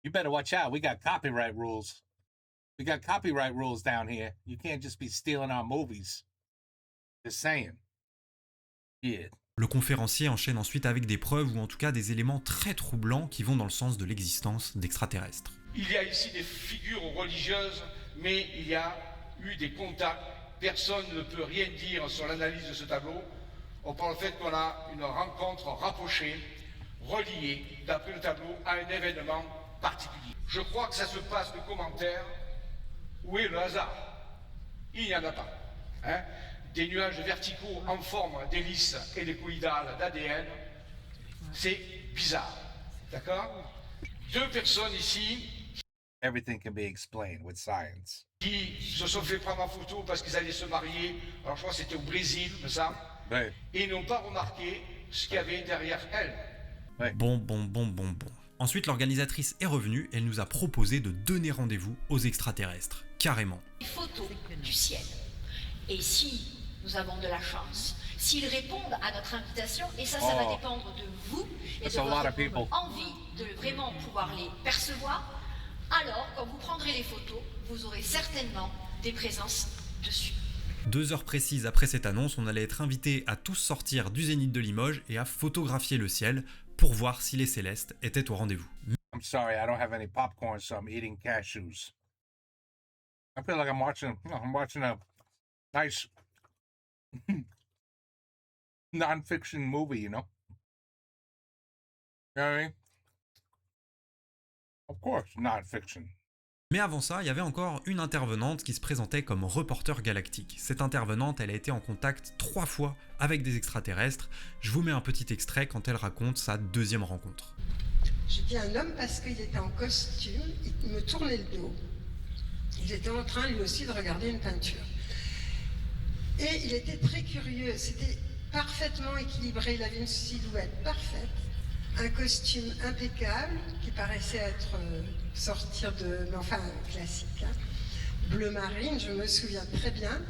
you better watch out. We got copyright rules. We got copyright rules down here. You can't just be stealing our movies. Just saying. Yeah. Le conférencier enchaîne ensuite avec des preuves ou en tout cas des éléments très troublants qui vont dans le sens de l'existence d'extraterrestres. Il y a ici des figures religieuses, mais il y a eu des contacts. Personne ne peut rien dire sur l'analyse de ce tableau. On parle du fait qu'on a une rencontre rapprochée, reliée, d'après le tableau, à un événement particulier. Je crois que ça se passe de commentaires. Où est le hasard? Il n'y en a pas. Des nuages verticaux en forme d'hélice hélicoïdale d'ADN, c'est bizarre. D'accord? Deux personnes ici everything can be explained with science. Qui se sont fait prendre en photo parce qu'ils allaient se marier. Alors je crois que c'était au Brésil, ça. Ouais. Et ils n'ont pas remarqué ce qu'il y avait derrière elle. Ouais. Bon. Ensuite, l'organisatrice est revenue et elle nous a proposé de donner rendez-vous aux extraterrestres. Carrément. Des photos du ciel. Et si nous avons de la chance, s'ils répondent à notre invitation, et ça va dépendre de vous et de votre envie de vraiment pouvoir les percevoir, alors quand vous prendrez les photos, vous aurez certainement des présences dessus. 2 heures précises après cette annonce, on allait être invités à tous sortir du Zénith de Limoges et à photographier le ciel pour voir si les célestes étaient au rendez-vous. I'm sorry, I don't have any popcorn, so I'm eating cashews. I feel like I'm watching a nice non-fiction movie, you know? You know what I mean? Of course, non-fiction. Mais avant ça, il y avait encore une intervenante qui se présentait comme reporter galactique. Cette intervenante, elle a été en contact 3 fois avec des extraterrestres. Je vous mets un petit extrait quand elle raconte sa 2e rencontre. J'ai dit un homme parce qu'il était en costume, il me tournait le dos. Il était en train lui aussi de regarder une peinture. Et il était très curieux, c'était parfaitement équilibré, il avait une silhouette parfaite, un costume impeccable qui paraissait être sortir de, enfin classique, hein, bleu marine, je me souviens très bien.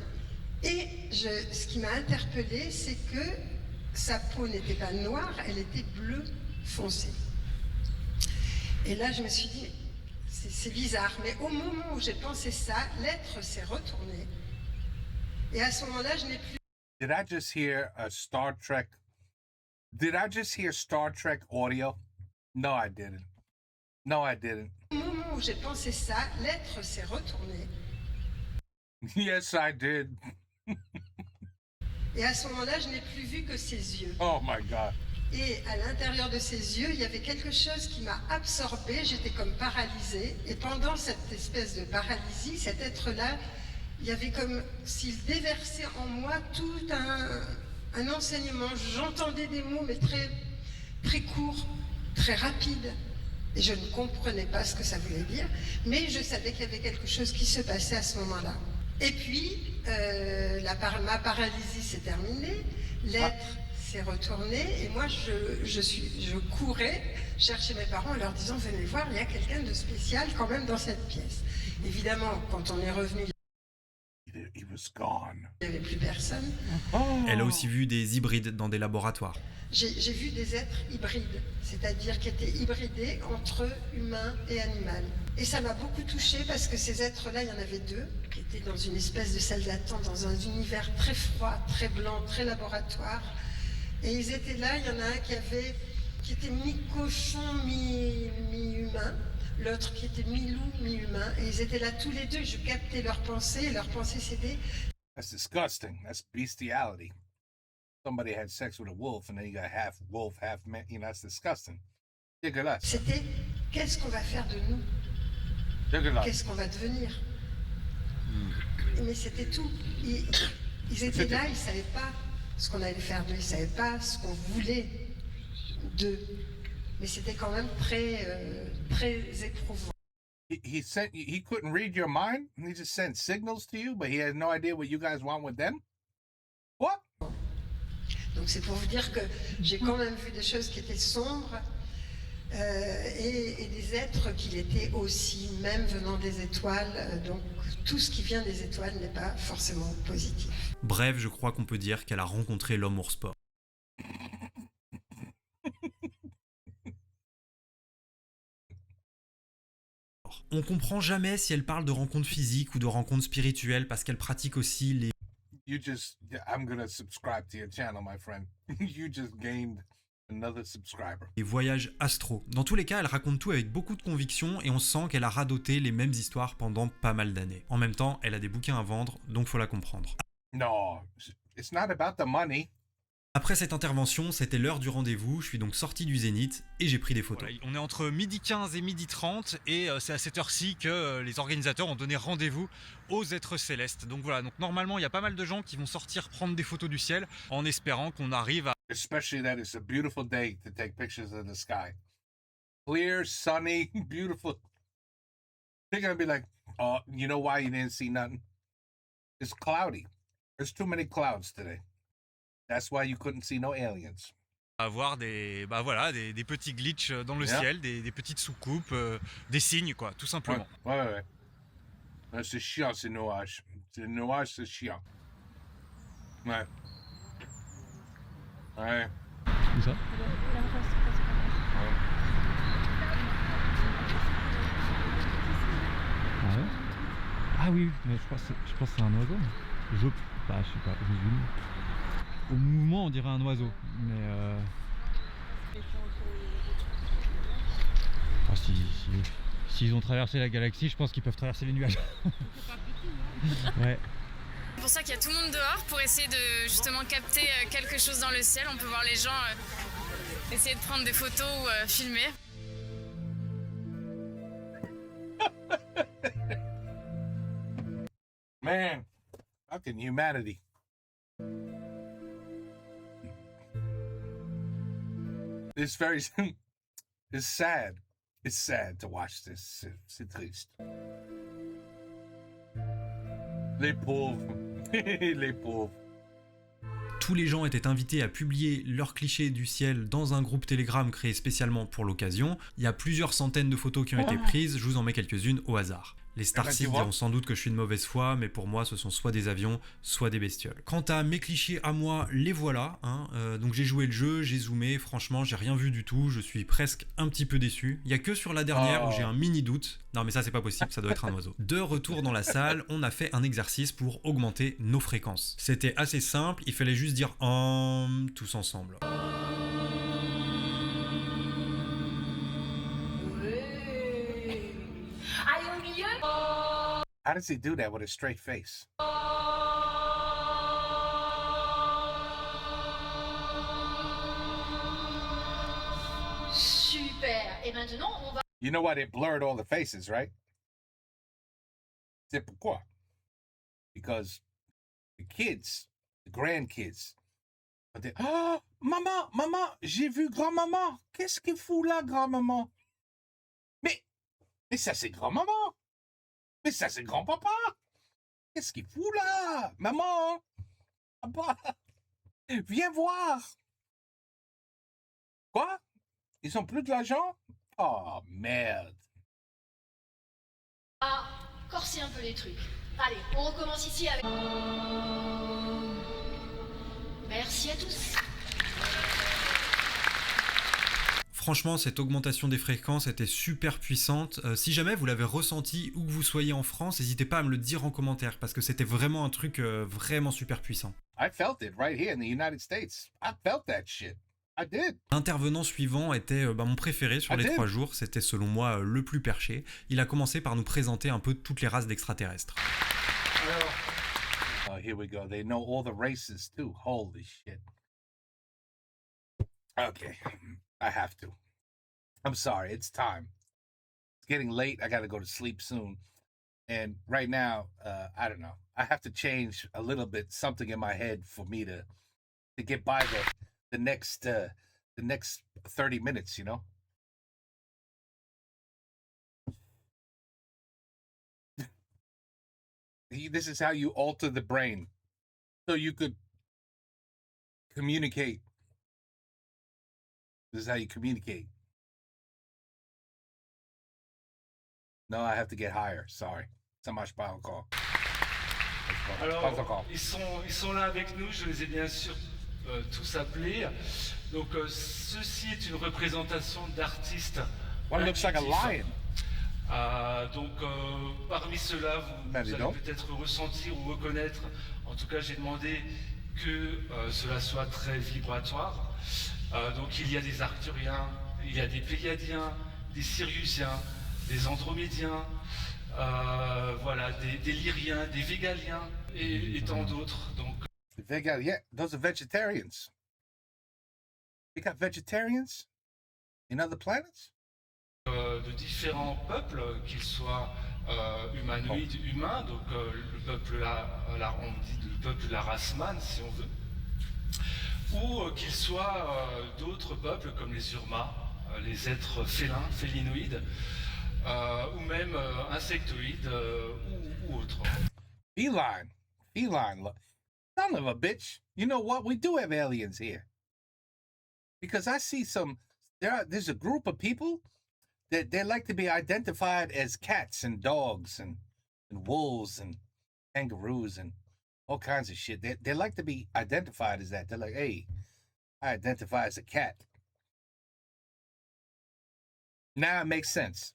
Et ce qui m'a interpellée, c'est que sa peau n'était pas noire, elle était bleue foncé. Et là, je me suis dit, c'est bizarre, mais au moment où j'ai pensé ça, l'être s'est retourné. Et à ce moment-là, je n'ai plus... Did I just hear a Star Trek? Did I just hear Star Trek audio? No, I didn't. No, I didn't. Au moment où j'ai pensé ça, l'être s'est retourné. Yes, I did. Et à ce moment-là, je n'ai plus vu que ses yeux. Oh my God. Et à l'intérieur de ses yeux, il y avait quelque chose qui m'a absorbée, j'étais comme paralysée. Et pendant cette espèce de paralysie, cet être-là, il y avait comme s'il déversait en moi tout un enseignement. J'entendais des mots, mais très, très courts, très rapides. Et je ne comprenais pas ce que ça voulait dire, mais je savais qu'il y avait quelque chose qui se passait à ce moment-là. Et puis, ma paralysie s'est terminée, l'être s'est retourné, et moi je courais chercher mes parents en leur disant « Venez voir, il y a quelqu'un de spécial quand même dans cette pièce ». Évidemment, quand on est revenu, il n'y avait plus personne. Elle a aussi vu des hybrides dans des laboratoires. J'ai vu des êtres hybrides, c'est-à-dire qui étaient hybridés entre humain et animal. Et ça m'a beaucoup touchée parce que ces êtres-là, il y en avait 2, qui étaient dans une espèce de salle d'attente, dans un univers très froid, très blanc, très laboratoire. Et ils étaient là, il y en a un qui était mi-cochon, mi-humain, l'autre qui était mi-loup, mi-humain. Et ils étaient là tous les 2, je captais leurs pensées, et leurs pensées c'était... That's disgusting, that's bestiality. Somebody had sex with a wolf and then you got half wolf, half man, you know, that's disgusting. Dégueulasse. C'était, qu'est-ce qu'on va faire de nous? Dégueulasse. Qu'est-ce qu'on va devenir? Mais c'était tout. Ils étaient là, ils ne savaient pas ce qu'on allait faire d'eux, ils ne savaient pas ce qu'on voulait d'eux. Mais c'était quand même très, très éprouvant. He couldn't read your mind? He just sent signals to you, but he had no idea what you guys want with them? What? Donc c'est pour vous dire que j'ai quand même vu des choses qui étaient sombres et des êtres qui l'étaient aussi, même venant des étoiles. Donc tout ce qui vient des étoiles n'est pas forcément positif. Bref, je crois qu'on peut dire qu'elle a rencontré l'homme ours sport. On comprend jamais si elle parle de rencontres physiques ou de rencontres spirituelles parce qu'elle pratique aussi les... I'm gonna subscribe to your channel, my friend. You just gained another subscriber. Les voyages astro. Dans tous les cas, elle raconte tout avec beaucoup de conviction et on sent qu'elle a radoté les mêmes histoires pendant pas mal d'années. En même temps, elle a des bouquins à vendre, donc faut la comprendre. No, it's not about the money. Après cette intervention, c'était l'heure du rendez-vous, je suis donc sorti du Zénith et j'ai pris des photos. Voilà, on est entre 12h15 et 12h30 et c'est à cette heure-ci que les organisateurs ont donné rendez-vous aux êtres célestes. Donc voilà, donc normalement il y a pas mal de gens qui vont sortir prendre des photos du ciel en espérant qu'on arrive à... Especially that it's a beautiful day to take pictures of the sky. Clear, sunny, beautiful. They're gonna be like, "Oh, you know why you didn't see nothing? It's cloudy. There's too many clouds today. That's why you couldn't see no aliens." Avoir des petits glitches dans le Yeah. ciel, des petites soucoupes, des signes, quoi, tout simplement. Ouais. C'est chiant, ces nuages. Ces nuages, c'est chiant. Ouais. Où ça? Ah ouais? Ah oui, mais je pense que c'est un oiseau. Je sais pas, Jésus. Au mouvement, on dirait un oiseau, mais s'ils ont traversé la galaxie, je pense qu'ils peuvent traverser les nuages. Ouais. C'est pour ça qu'il y a tout le monde dehors pour essayer de justement capter quelque chose dans le ciel. On peut voir les gens essayer de prendre des photos ou filmer. Man, fucking humanity. It's very, it's sad. It's sad to watch this. C'est triste. Les pauvres. Les pauvres. Tous les gens étaient invités à publier leurs clichés du ciel dans un groupe Telegram créé spécialement pour l'occasion. Il y a plusieurs centaines de photos qui ont été prises, je vous en mets quelques-unes au hasard. Les Starseeds diront sans doute que je suis de mauvaise foi, mais pour moi ce sont soit des avions, soit des bestioles. Quant à mes clichés à moi, les voilà. Donc j'ai joué le jeu, j'ai zoomé, franchement j'ai rien vu du tout, je suis presque un petit peu déçu. Il y a que sur la dernière où j'ai un mini doute. Non mais ça c'est pas possible, ça doit être un oiseau. De retour dans la salle, on a fait un exercice pour augmenter nos fréquences. C'était assez simple, il fallait juste dire tous ensemble. How does he do that with a straight face? Super. Et maintenant, on va... You know why they blurred all the faces, right? C'est pourquoi? Because the kids, the grandkids, they, oh, maman, j'ai vu grand-maman. Qu'est-ce qu'il fout là, grand-maman? Mais ça c'est grand-maman. Mais ça c'est grand-papa. Qu'est-ce qu'il fout là? Maman, papa, viens voir. Quoi? Ils ont plus de l'argent? Oh, merde. Ah, corser un peu les trucs. Allez, on recommence ici avec... Merci à tous. Franchement, cette augmentation des fréquences était super puissante. Si jamais vous l'avez ressenti où que vous soyez en France, n'hésitez pas à me le dire en commentaire parce que c'était vraiment un truc vraiment super puissant. I felt it right here in the United States. I felt that shit. I did. L'intervenant suivant était mon préféré sur les 3 jours. C'était selon moi le plus perché. Il a commencé par nous présenter un peu toutes les races d'extraterrestres. Oh, here we go. They know all the races too. Holy shit. Okay. I have to. I'm sorry. It's time. It's getting late. I got to go to sleep soon. And right now, I don't know. I have to change a little bit something in my head for me to get by the next 30 minutes, you know? This is how you alter the brain so you could communicate. This is how you communicate. No, I have to get higher. Sorry. Ça marche pas encore. Alors, ils sont là avec nous, je les ai bien sûr tous appelés. Donc, ceci est une représentation d'artistes. One looks like a lion. Donc, parmi ceux-là, vous allez peut-être ressentir ou reconnaître. En tout cas, j'ai demandé que cela soit très vibratoire. Donc, il y a des Arcturiens, il y a des Pléiadiens, des Siriusiens, des Andromédiens, voilà, des Lyriens, des Végaliens et tant d'autres. Donc, yeah, those are vegetarians. We got vegetarians in other planets? De différents peuples, qu'ils soient humanoïdes, humains, donc le peuple, on dit le peuple la race man, si on veut, ou qu'ils soient d'autres peuples comme les Urma, les êtres félins, félinoïdes. ou même insectoïdes ou autres. Feline. Son of a bitch. You know what? We do have aliens here. Because I see there's a group of people that they like to be identified as cats and dogs and wolves and kangaroos and all kinds of shit. They like to be identified as that. They're like, hey, I identify as a cat. Now it makes sense.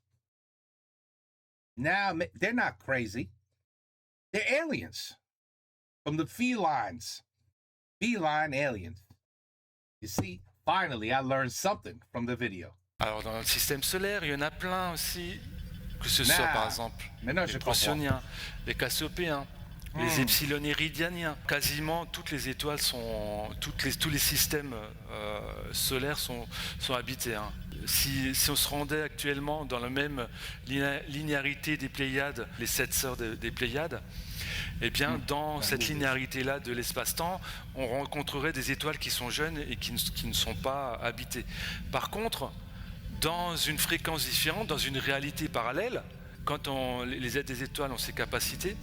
Now they're not crazy. They're aliens from the felines. Feline aliens. You see, finally, I learned something from the video. Alors dans le système solaire, il y en a plein aussi, que ce soit par exemple les Procyon, les Cassiopéens, les Epsilon Iridianiens. Quasiment toutes les étoiles tous les systèmes solaires sont habités. Hein. Si on se rendait actuellement dans la même linéarité des Pléiades, les 7 sœurs des Pléiades, eh bien, dans cette linéarité-là de l'espace-temps, on rencontrerait des étoiles qui sont jeunes et qui ne sont pas habitées. Par contre, dans une fréquence différente, dans une réalité parallèle, quand les êtres des étoiles ont ces capacités,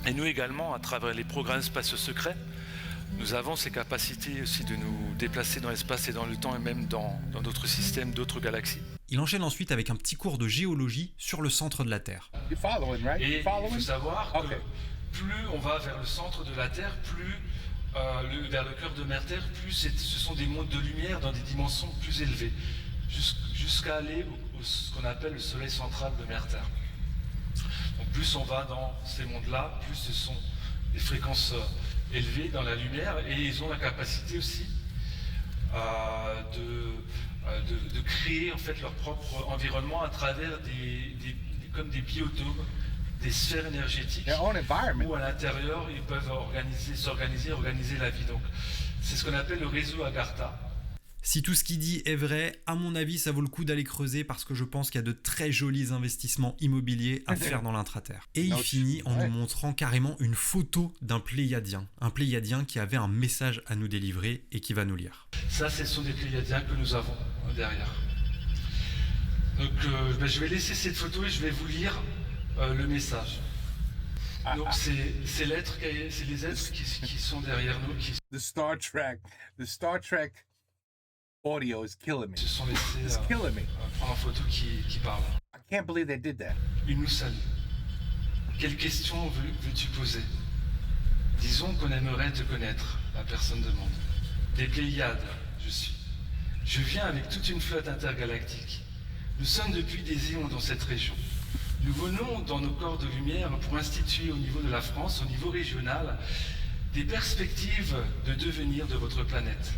et nous également, à travers les programmes spatiaux secrets, nous avons ces capacités aussi de nous déplacer dans l'espace et dans le temps, et même dans d'autres systèmes, d'autres galaxies. Il enchaîne ensuite avec un petit cours de géologie sur le centre de la Terre. Et il faut savoir que plus on va vers le centre de la Terre, plus vers le cœur de mer Terre, plus ce sont des mondes de lumière dans des dimensions plus élevées, jusqu'à aller au ce qu'on appelle le soleil central de mer Terre. Donc plus on va dans ces mondes-là, plus ce sont des fréquences élevées dans la lumière, et ils ont la capacité aussi de créer en fait leur propre environnement à travers comme des biotopes, des sphères énergétiques, où à l'intérieur ils peuvent organiser la vie. Donc c'est ce qu'on appelle le réseau Agartha. Si tout ce qu'il dit est vrai, à mon avis, ça vaut le coup d'aller creuser parce que je pense qu'il y a de très jolis investissements immobiliers à faire dans l'intraterre. Et il finit en nous montrant carrément une photo d'un Pléiadien. Un Pléiadien qui avait un message à nous délivrer et qui va nous lire. Ça, ce sont des Pléiadiens que nous avons derrière. Donc, je vais laisser cette photo et je vais vous lire le message. Donc, c'est les êtres qui sont derrière nous. The Star Trek audio is killing me. Se sont laissés prendre en photo qui parle. I can't believe they did that. Il nous salue. Quelle question veux-tu poser? Disons qu'on aimerait te connaître, la personne demande. Des Pléiades, je suis. Je viens avec toute une flotte intergalactique. Nous sommes depuis des éons dans cette région. Nous venons dans nos corps de lumière pour instituer au niveau de la France, au niveau régional, des perspectives de devenir de votre planète.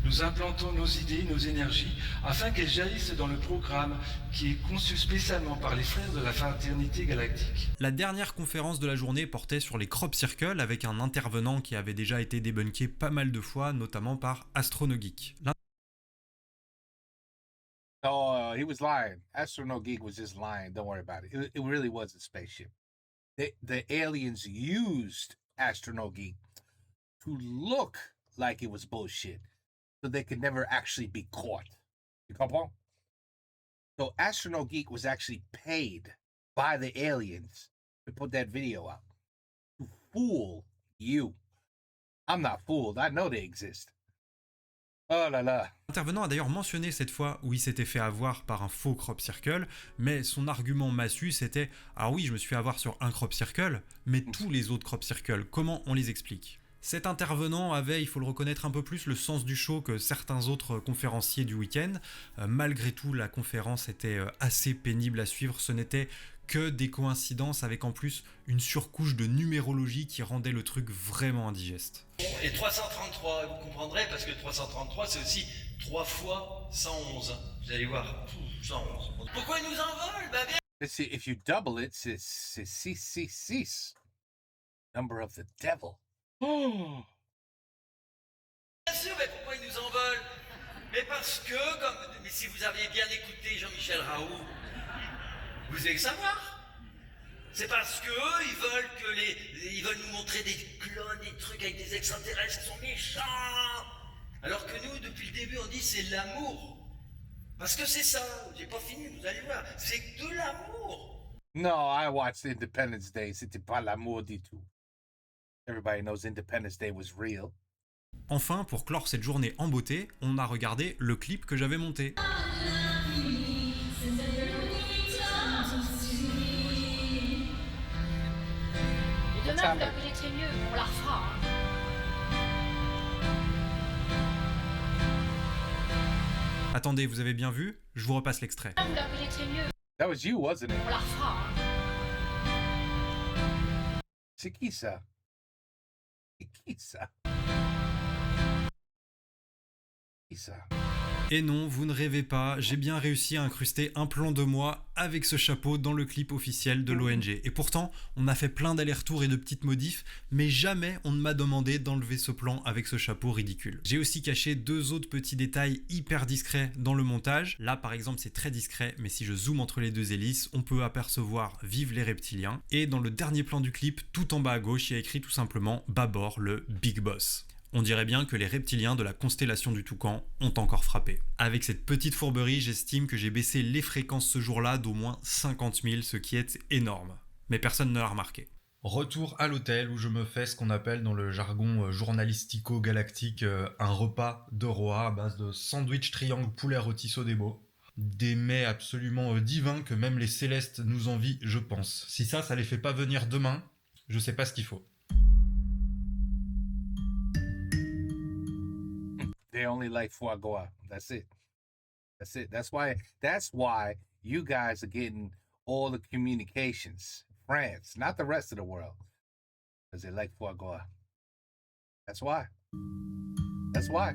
Nous implantons nos idées, nos énergies, afin qu'elles jaillissent dans le programme qui est conçu spécialement par les frères de la fraternité galactique. La dernière conférence de la journée portait sur les crop circles avec un intervenant qui avait déjà été débunké pas mal de fois, notamment par AstronoGeek. Oh, he was lying. AstronoGeek was just lying. Don't worry about it. It really was a spaceship. The aliens used AstronoGeek to look like it was bullshit, so they could never actually be caught. You comprends? So AstronoGeek was actually paid by the aliens to put that video out to fool you. I'm not fooled. I know they exist. Oh là là. L'intervenant a d'ailleurs mentionné cette fois où il s'était fait avoir par un faux crop circle, mais son argument massu c'était « Ah oui, je me suis fait avoir sur un crop circle, mais tous les autres crop circles, comment on les explique ?» Cet intervenant avait, il faut le reconnaître, un peu plus le sens du show que certains autres conférenciers du week-end. Malgré tout, la conférence était assez pénible à suivre, ce n'était que des coïncidences avec en plus une surcouche de numérologie qui rendait le truc vraiment indigeste. Et 333, vous comprendrez, parce que 333 c'est aussi 3 fois 111. Vous allez voir, 111. Pourquoi ils nous en veulent? Bah bien. If you double it, c'est 666. Number of the devil. Bien sûr, mais pourquoi ils nous en veulent? Mais parce que, mais si vous aviez bien écouté Jean-Michel Raoult, vous allez le savoir. C'est parce que eux, ils veulent nous montrer des clones, des trucs avec des extraterrestres qui sont méchants. Alors que nous, depuis le début, on dit c'est l'amour. Parce que c'est ça, j'ai pas fini, vous allez voir, c'est de l'amour. No, I watched Independence Day. C'était pas l'amour du tout. Everybody knows Independence Day was real. Enfin, pour clore cette journée en beauté, on a regardé le clip que j'avais monté. Et demain, vous la connaîtrez mieux, on la refera. Hein. Attendez, vous avez bien vu? Je vous repasse l'extrait. Vous la connaîtrez mieux. That was you, wasn't it? On la refera. Hein. C'est qui ça? C'est qui ça? Qui ça? Et non, vous ne rêvez pas, j'ai bien réussi à incruster un plan de moi avec ce chapeau dans le clip officiel de l'ONG. Et pourtant, on a fait plein d'allers-retours et de petites modifs, mais jamais on ne m'a demandé d'enlever ce plan avec ce chapeau ridicule. J'ai aussi caché 2 autres petits détails hyper discrets dans le montage. Là, par exemple, c'est très discret, mais si je zoome entre les 2 hélices, on peut apercevoir « Vive les reptiliens ». Et dans le dernier plan du clip, tout en bas à gauche, il y a écrit tout simplement « Babor, le Big Boss ». On dirait bien que les reptiliens de la constellation du Toucan ont encore frappé. Avec cette petite fourberie, j'estime que j'ai baissé les fréquences ce jour-là d'au moins 50 000, ce qui est énorme. Mais personne ne l'a remarqué. Retour à l'hôtel où je me fais ce qu'on appelle dans le jargon journalistico-galactique un repas de roi à base de sandwich triangle poulet rôti des beaux. Des mets absolument divins que même les célestes nous envient, je pense. Si ça les fait pas venir demain, je sais pas ce qu'il faut. They only like foie gras. That's it. That's it. That's why you guys are getting all the communications. France, not the rest of the world. Because they like foie gras. That's why. That's why.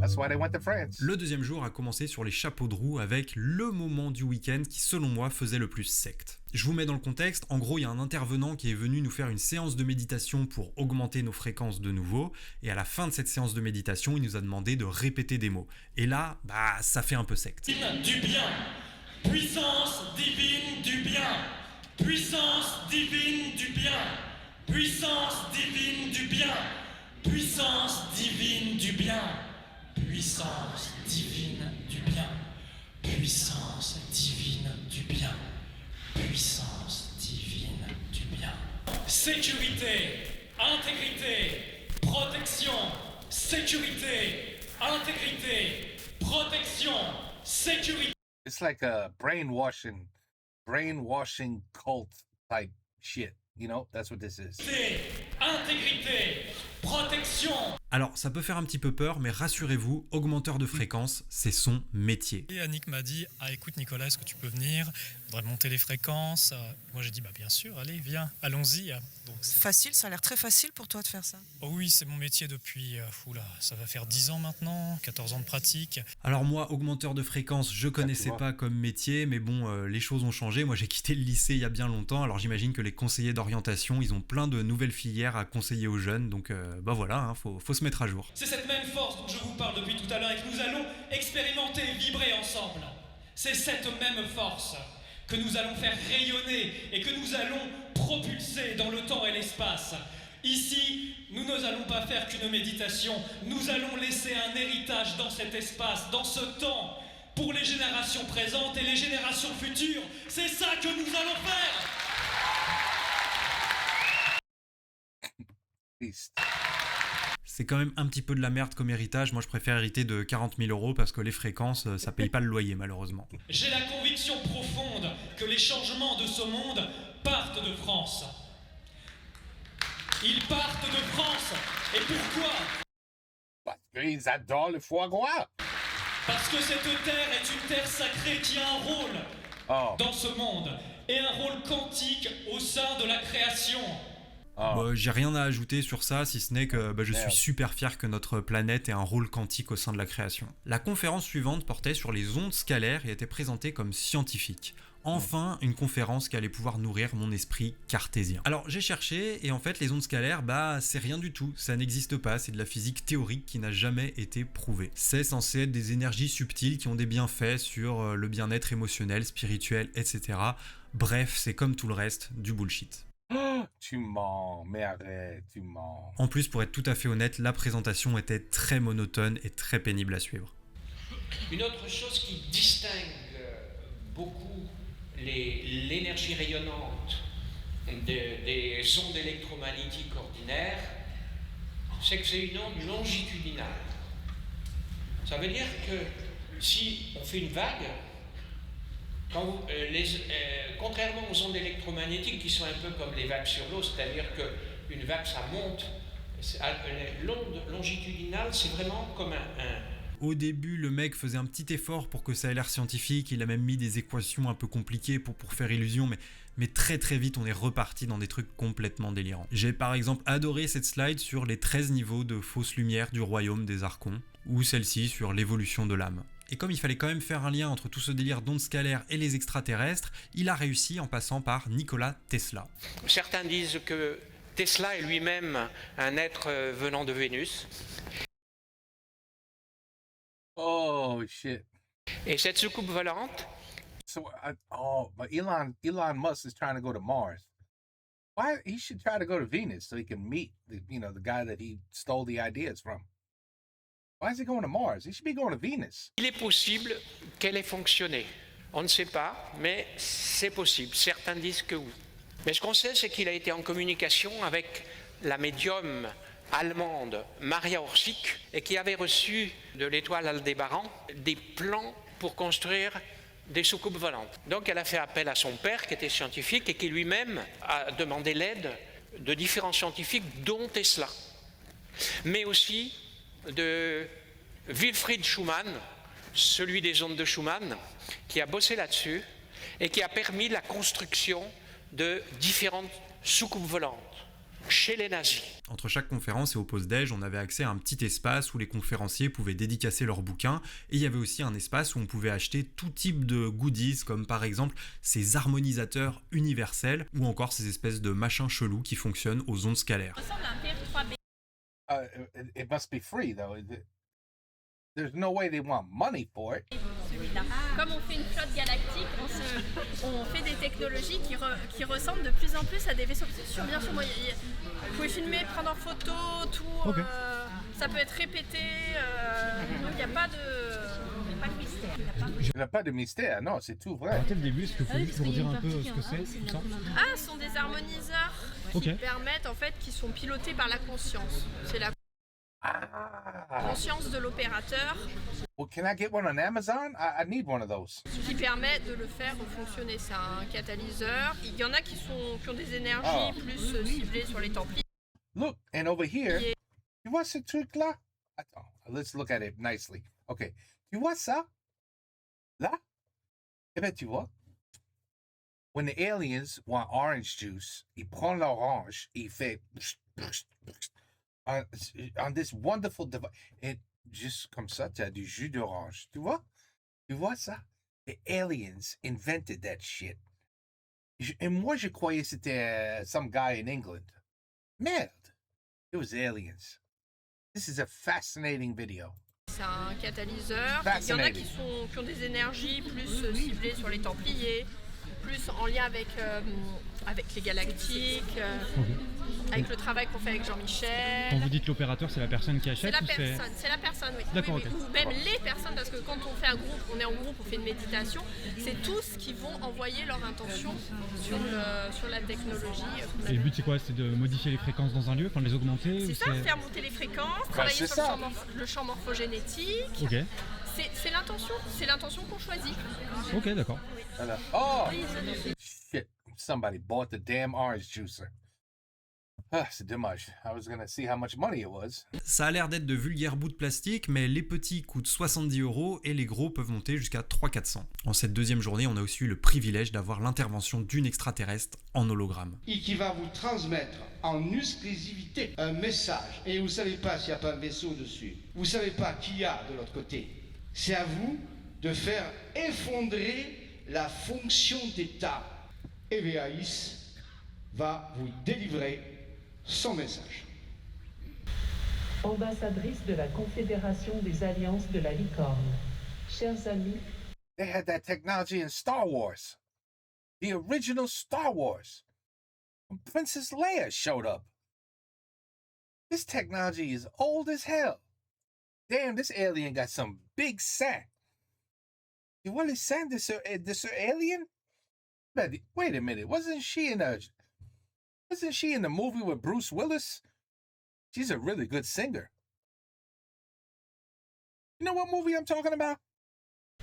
That's why they went to France. Le deuxième jour a commencé sur les chapeaux de roue avec le moment du week-end qui, selon moi, faisait le plus secte. Je vous mets dans le contexte, en gros, il y a un intervenant qui est venu nous faire une séance de méditation pour augmenter nos fréquences de nouveau, et à la fin de cette séance de méditation, il nous a demandé de répéter des mots. Et là, ça fait un peu secte. Du bien, puissance divine du bien, puissance divine du bien, puissance divine du bien, puissance divine du bien. Puissance divine du bien, puissance divine du bien, puissance divine du bien. Sécurité, intégrité, protection, sécurité, intégrité, protection, sécurité. It's like a brainwashing cult type shit. You know, that's what this is. Intégrité, protection. Alors, ça peut faire un petit peu peur, mais rassurez-vous, augmenteur de fréquence, c'est son métier. Et Annick m'a dit « Ah écoute Nicolas, est-ce que tu peux venir ? Je voudrais monter les fréquences. » Moi j'ai dit « Bien sûr, allez, viens, allons-y. » Facile, ça a l'air très facile pour toi de faire ça. Oh oui, c'est mon métier depuis, ça va faire 10 ans maintenant, 14 ans de pratique. Alors moi, augmenteur de fréquence, je connaissais pas comme métier, mais bon, les choses ont changé. Moi j'ai quitté le lycée il y a bien longtemps, alors j'imagine que les conseillers d'orientation, ils ont plein de nouvelles filières à conseiller aux jeunes, donc voilà, faut se mettre à jour. C'est cette même force dont je vous parle depuis tout à l'heure et que nous allons expérimenter et vibrer ensemble. C'est cette même force que nous allons faire rayonner et que nous allons propulser dans le temps et l'espace. Ici, nous n'allons pas faire qu'une méditation, nous allons laisser un héritage dans cet espace, dans ce temps, pour les générations présentes et les générations futures. C'est ça que nous allons faire. C'est quand même un petit peu de la merde comme héritage. Moi, je préfère hériter de 40 000 € parce que les fréquences, ça paye pas le loyer, malheureusement. J'ai la conviction profonde que les changements de ce monde partent de France. Ils partent de France. Et pourquoi ? Parce qu'ils adorent le foie gras. Parce que cette terre est une terre sacrée qui a un rôle dans ce monde. Et un rôle quantique au sein de la création. J'ai rien à ajouter sur ça, si ce n'est que je suis super fier que notre planète ait un rôle quantique au sein de la création. La conférence suivante portait sur les ondes scalaires et était présentée comme scientifique. Enfin, une conférence qui allait pouvoir nourrir mon esprit cartésien. Alors j'ai cherché, et en fait les ondes scalaires, c'est rien du tout, ça n'existe pas, c'est de la physique théorique qui n'a jamais été prouvée. C'est censé être des énergies subtiles qui ont des bienfaits sur le bien-être émotionnel, spirituel, etc. Bref, c'est comme tout le reste, du bullshit. Tu mens, mais arrête, tu mens. En plus, pour être tout à fait honnête, la présentation était très monotone et très pénible à suivre. Une autre chose qui distingue beaucoup l'énergie rayonnante des ondes électromagnétiques ordinaires, c'est que c'est une onde longitudinale. Ça veut dire que si on fait une vague, contrairement aux ondes électromagnétiques qui sont un peu comme les vagues sur l'eau, c'est-à-dire qu'une vague ça monte, l'onde longitudinale c'est vraiment comme Au début, le mec faisait un petit effort pour que ça ait l'air scientifique, il a même mis des équations un peu compliquées pour faire illusion, mais très très vite on est reparti dans des trucs complètement délirants. J'ai par exemple adoré cette slide sur les 13 niveaux de fausses lumières du royaume des Archons, ou celle-ci sur l'évolution de l'âme. Et comme il fallait quand même faire un lien entre tout ce délire d'ondes scalaires et les extraterrestres, il a réussi en passant par Nikola Tesla. Certains disent que Tesla est lui-même un être venant de Vénus. Oh shit! Et cette soucoupe volante. So, but Elon Musk is trying to go to Mars. Why he should try to go to Venus so he can meet the guy that he stole the ideas from. Why is he going to Mars? He should be going to Venus. Il est possible qu'elle ait fonctionné. On ne sait pas, mais c'est possible. Certains disent que oui. Mais ce qu'on sait, c'est qu'il a été en communication avec la médium allemande Maria Orsic et qui avait reçu de l'étoile Aldébaran des plans pour construire des soucoupes volantes. Donc elle a fait appel à son père qui était scientifique et qui lui-même a demandé l'aide de différents scientifiques dont Tesla, mais aussi de Wilfried Schumann, celui des ondes de Schumann, qui a bossé là-dessus et qui a permis la construction de différentes soucoupes volantes chez les nazis. Entre chaque conférence et au pause-déj, on avait accès à un petit espace où les conférenciers pouvaient dédicacer leurs bouquins, et il y avait aussi un espace où on pouvait acheter tout type de goodies, comme par exemple ces harmonisateurs universels, ou encore ces espèces de machins chelous qui fonctionnent aux ondes scalaires. It must be free though. There's no way they want money for it. Comme on fait une flotte galactique, on fait des technologies qui ressemblent de plus en plus à des vaisseaux. Bien sûr, vous pouvez filmer, prendre en photo, tout. Okay. Ça peut être répété. Il n'y a pas de mystère. Il n'y a pas de mystère, non, c'est tout vrai. Arrêtez le début, est-ce que vous pouvez juste nous dire un peu ce que c'est ce sont des harmoniseurs qui permettent, en fait, qui sont pilotés par la conscience. C'est la conscience de l'opérateur. Well, can I get one on Amazon? I need one of those. Qui permet de le faire fonctionner. C'est un catalyseur. Il y en a qui ont des énergies plus ciblées sur les Templiers. Look, and over here, tu vois ce truc-là? Attends, let's look at it nicely. Okay, tu vois ça? Là? Eh bien, tu vois, when the aliens want orange juice, ils prennent l'orange, ils font on this wonderful device. Et juste comme ça, tu as du jus d'orange. Tu vois? Tu vois ça? The aliens invented that shit. Et moi, je croyais que c'était some guy in England. Merde. It was aliens. This is a fascinating video. C'est un catalyseur. Il y en a qui ont des énergies plus ciblées sur les Templiers, plus en lien avec les galactiques, avec le travail qu'on fait avec Jean-Michel. Quand vous dites l'opérateur, c'est la personne qui achète c'est la personne, oui. D'accord, oui, oui. Ou même les personnes, parce que quand on fait un groupe, on est en groupe, on fait une méditation, c'est tous qui vont envoyer leur intention sur la technologie. Et le but, c'est quoi? C'est de modifier les fréquences dans un lieu, enfin de les augmenter? C'est ça, faire monter les fréquences, travailler sur le champ morphogénétique. Ok. C'est l'intention qu'on choisit. Ok, d'accord. Voilà. Oh! Shit. Somebody bought the damn orange juicer. Ah, c'est dommage. I was gonna see how much money it was. Ça a l'air d'être de vulgaires bouts de plastique, mais les petits coûtent 70 € et les gros peuvent monter jusqu'à 300-400. En cette deuxième journée, on a aussi eu le privilège d'avoir l'intervention d'une extraterrestre en hologramme. Et qui va vous transmettre en exclusivité un message. Et vous savez pas s'il n'y a pas un vaisseau dessus. Vous savez pas qui y a de l'autre côté. C'est à vous de faire effondrer la fonction d'État. EVAIS va vous délivrer son message. Ambassadrice de la Confédération des Alliances de la Licorne. Chers amis, they had that technology in Star Wars. The original Star Wars. When Princess Leia showed up. This technology is old as hell. Damn, this alien got some big sack. What is saying? This alien? Wait a minute. Wasn't she in the movie with Bruce Willis? She's a really good singer. You know what movie I'm talking about?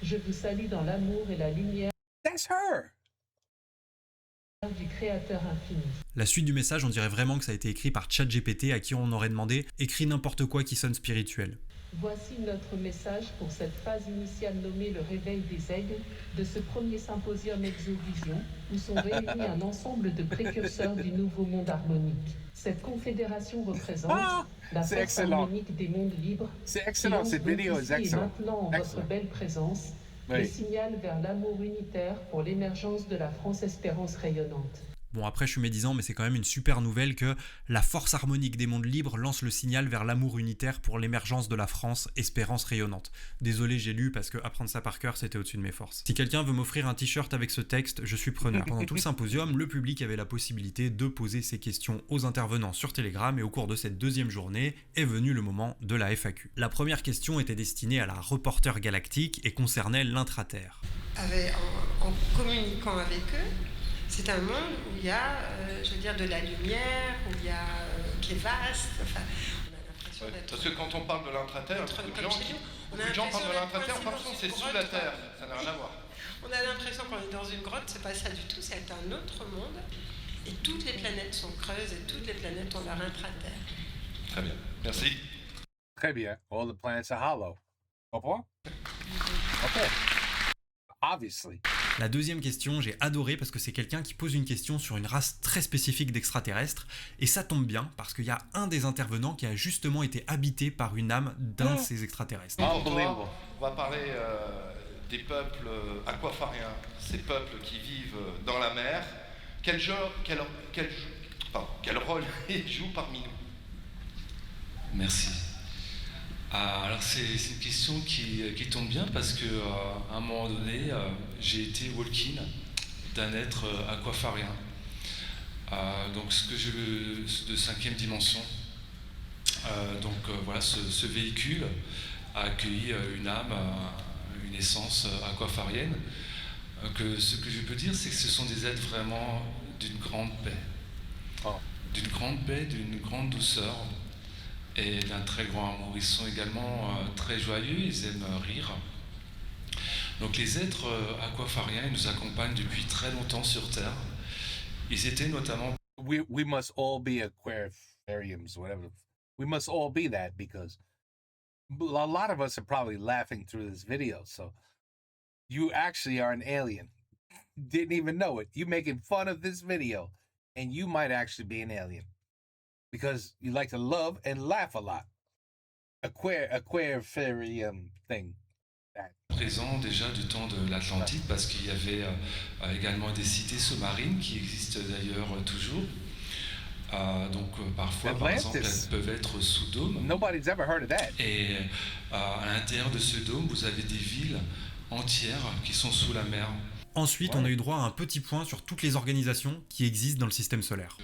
Je vous salue dans l'amour et la lumière. That's her. Du créateur infini. La suite du message, on dirait vraiment que ça a été écrit par ChatGPT à qui on aurait demandé « écris n'importe quoi qui sonne spirituel ». Voici notre message pour cette phase initiale nommée le réveil des aigles de ce premier symposium Exovision où sont réunis un ensemble de précurseurs du nouveau monde harmonique. Cette confédération représente la force harmonique des mondes libres. C'est excellent, cette vidéo est excellente. Et maintenant, en votre belle présence, le signal vers l'amour unitaire pour l'émergence de la France espérance rayonnante. Bon, après je suis médisant, mais c'est quand même une super nouvelle que la force harmonique des mondes libres lance le signal vers l'amour unitaire pour l'émergence de la France, espérance rayonnante. Désolé, j'ai lu parce que apprendre ça par cœur, c'était au-dessus de mes forces. Si quelqu'un veut m'offrir un t-shirt avec ce texte, je suis preneur. Pendant tout le symposium, le public avait la possibilité de poser ses questions aux intervenants sur Telegram et au cours de cette deuxième journée est venu le moment de la FAQ. La première question était destinée à la reporter galactique et concernait l'intraterre. En communiquant avec eux, c'est un monde où il y a, je veux dire, de la lumière, où il y a, qui est vaste. Enfin, on a l'impression d'être... Parce que quand on parle de l'intraterre, beaucoup de gens parlent de l'intraterre, par contre c'est sous la terre, ça n'a rien à voir. On a l'impression qu'on est dans une grotte, c'est pas ça du tout, c'est un autre monde. Et toutes les planètes sont creuses et toutes les planètes ont leur intraterre. Très bien, merci. Très bien, all the planets are hollow. Comprends? Ok. Obviously. La deuxième question, j'ai adoré parce que c'est quelqu'un qui pose une question sur une race très spécifique d'extraterrestres et ça tombe bien parce qu'il y a un des intervenants qui a justement été habité par une âme d'un de ces extraterrestres. On va parler des peuples aquafariens, ces peuples qui vivent dans la mer. Quel rôle ils jouent parmi nous? Merci. Alors c'est une question qui tombe bien parce que à un moment donné j'ai été walk-in d'un être aquafarien. Donc ce que de 5e dimension. Voilà, ce véhicule a accueilli une âme, une essence aquafarienne. Ce que je peux dire, c'est que ce sont des êtres vraiment d'une grande paix. D'une grande paix, d'une grande douceur. Et d'un très grand amour. Ils sont également très joyeux, ils aiment rire. Donc les êtres aquafariens, ils nous accompagnent depuis très longtemps sur Terre. Ils étaient notamment... We must all be aquariums, whatever. We must all be that because a lot of us are probably laughing through this video. So you actually are an alien. Didn't even know it. You making fun of this video and you might actually be an alien. Because you like to love and laugh a lot. Aquarium thing. Présent déjà du temps de l'Atlantide parce qu'il y avait également des cités sous-marines qui existent d'ailleurs toujours. Parfois, par exemple, elles peuvent être sous dôme. Nobody's ever heard of that. Et à l'intérieur de ce dôme, vous avez des villes entières qui sont sous la mer. Ensuite, on a eu droit à un petit point sur toutes les organisations qui existent dans le système solaire.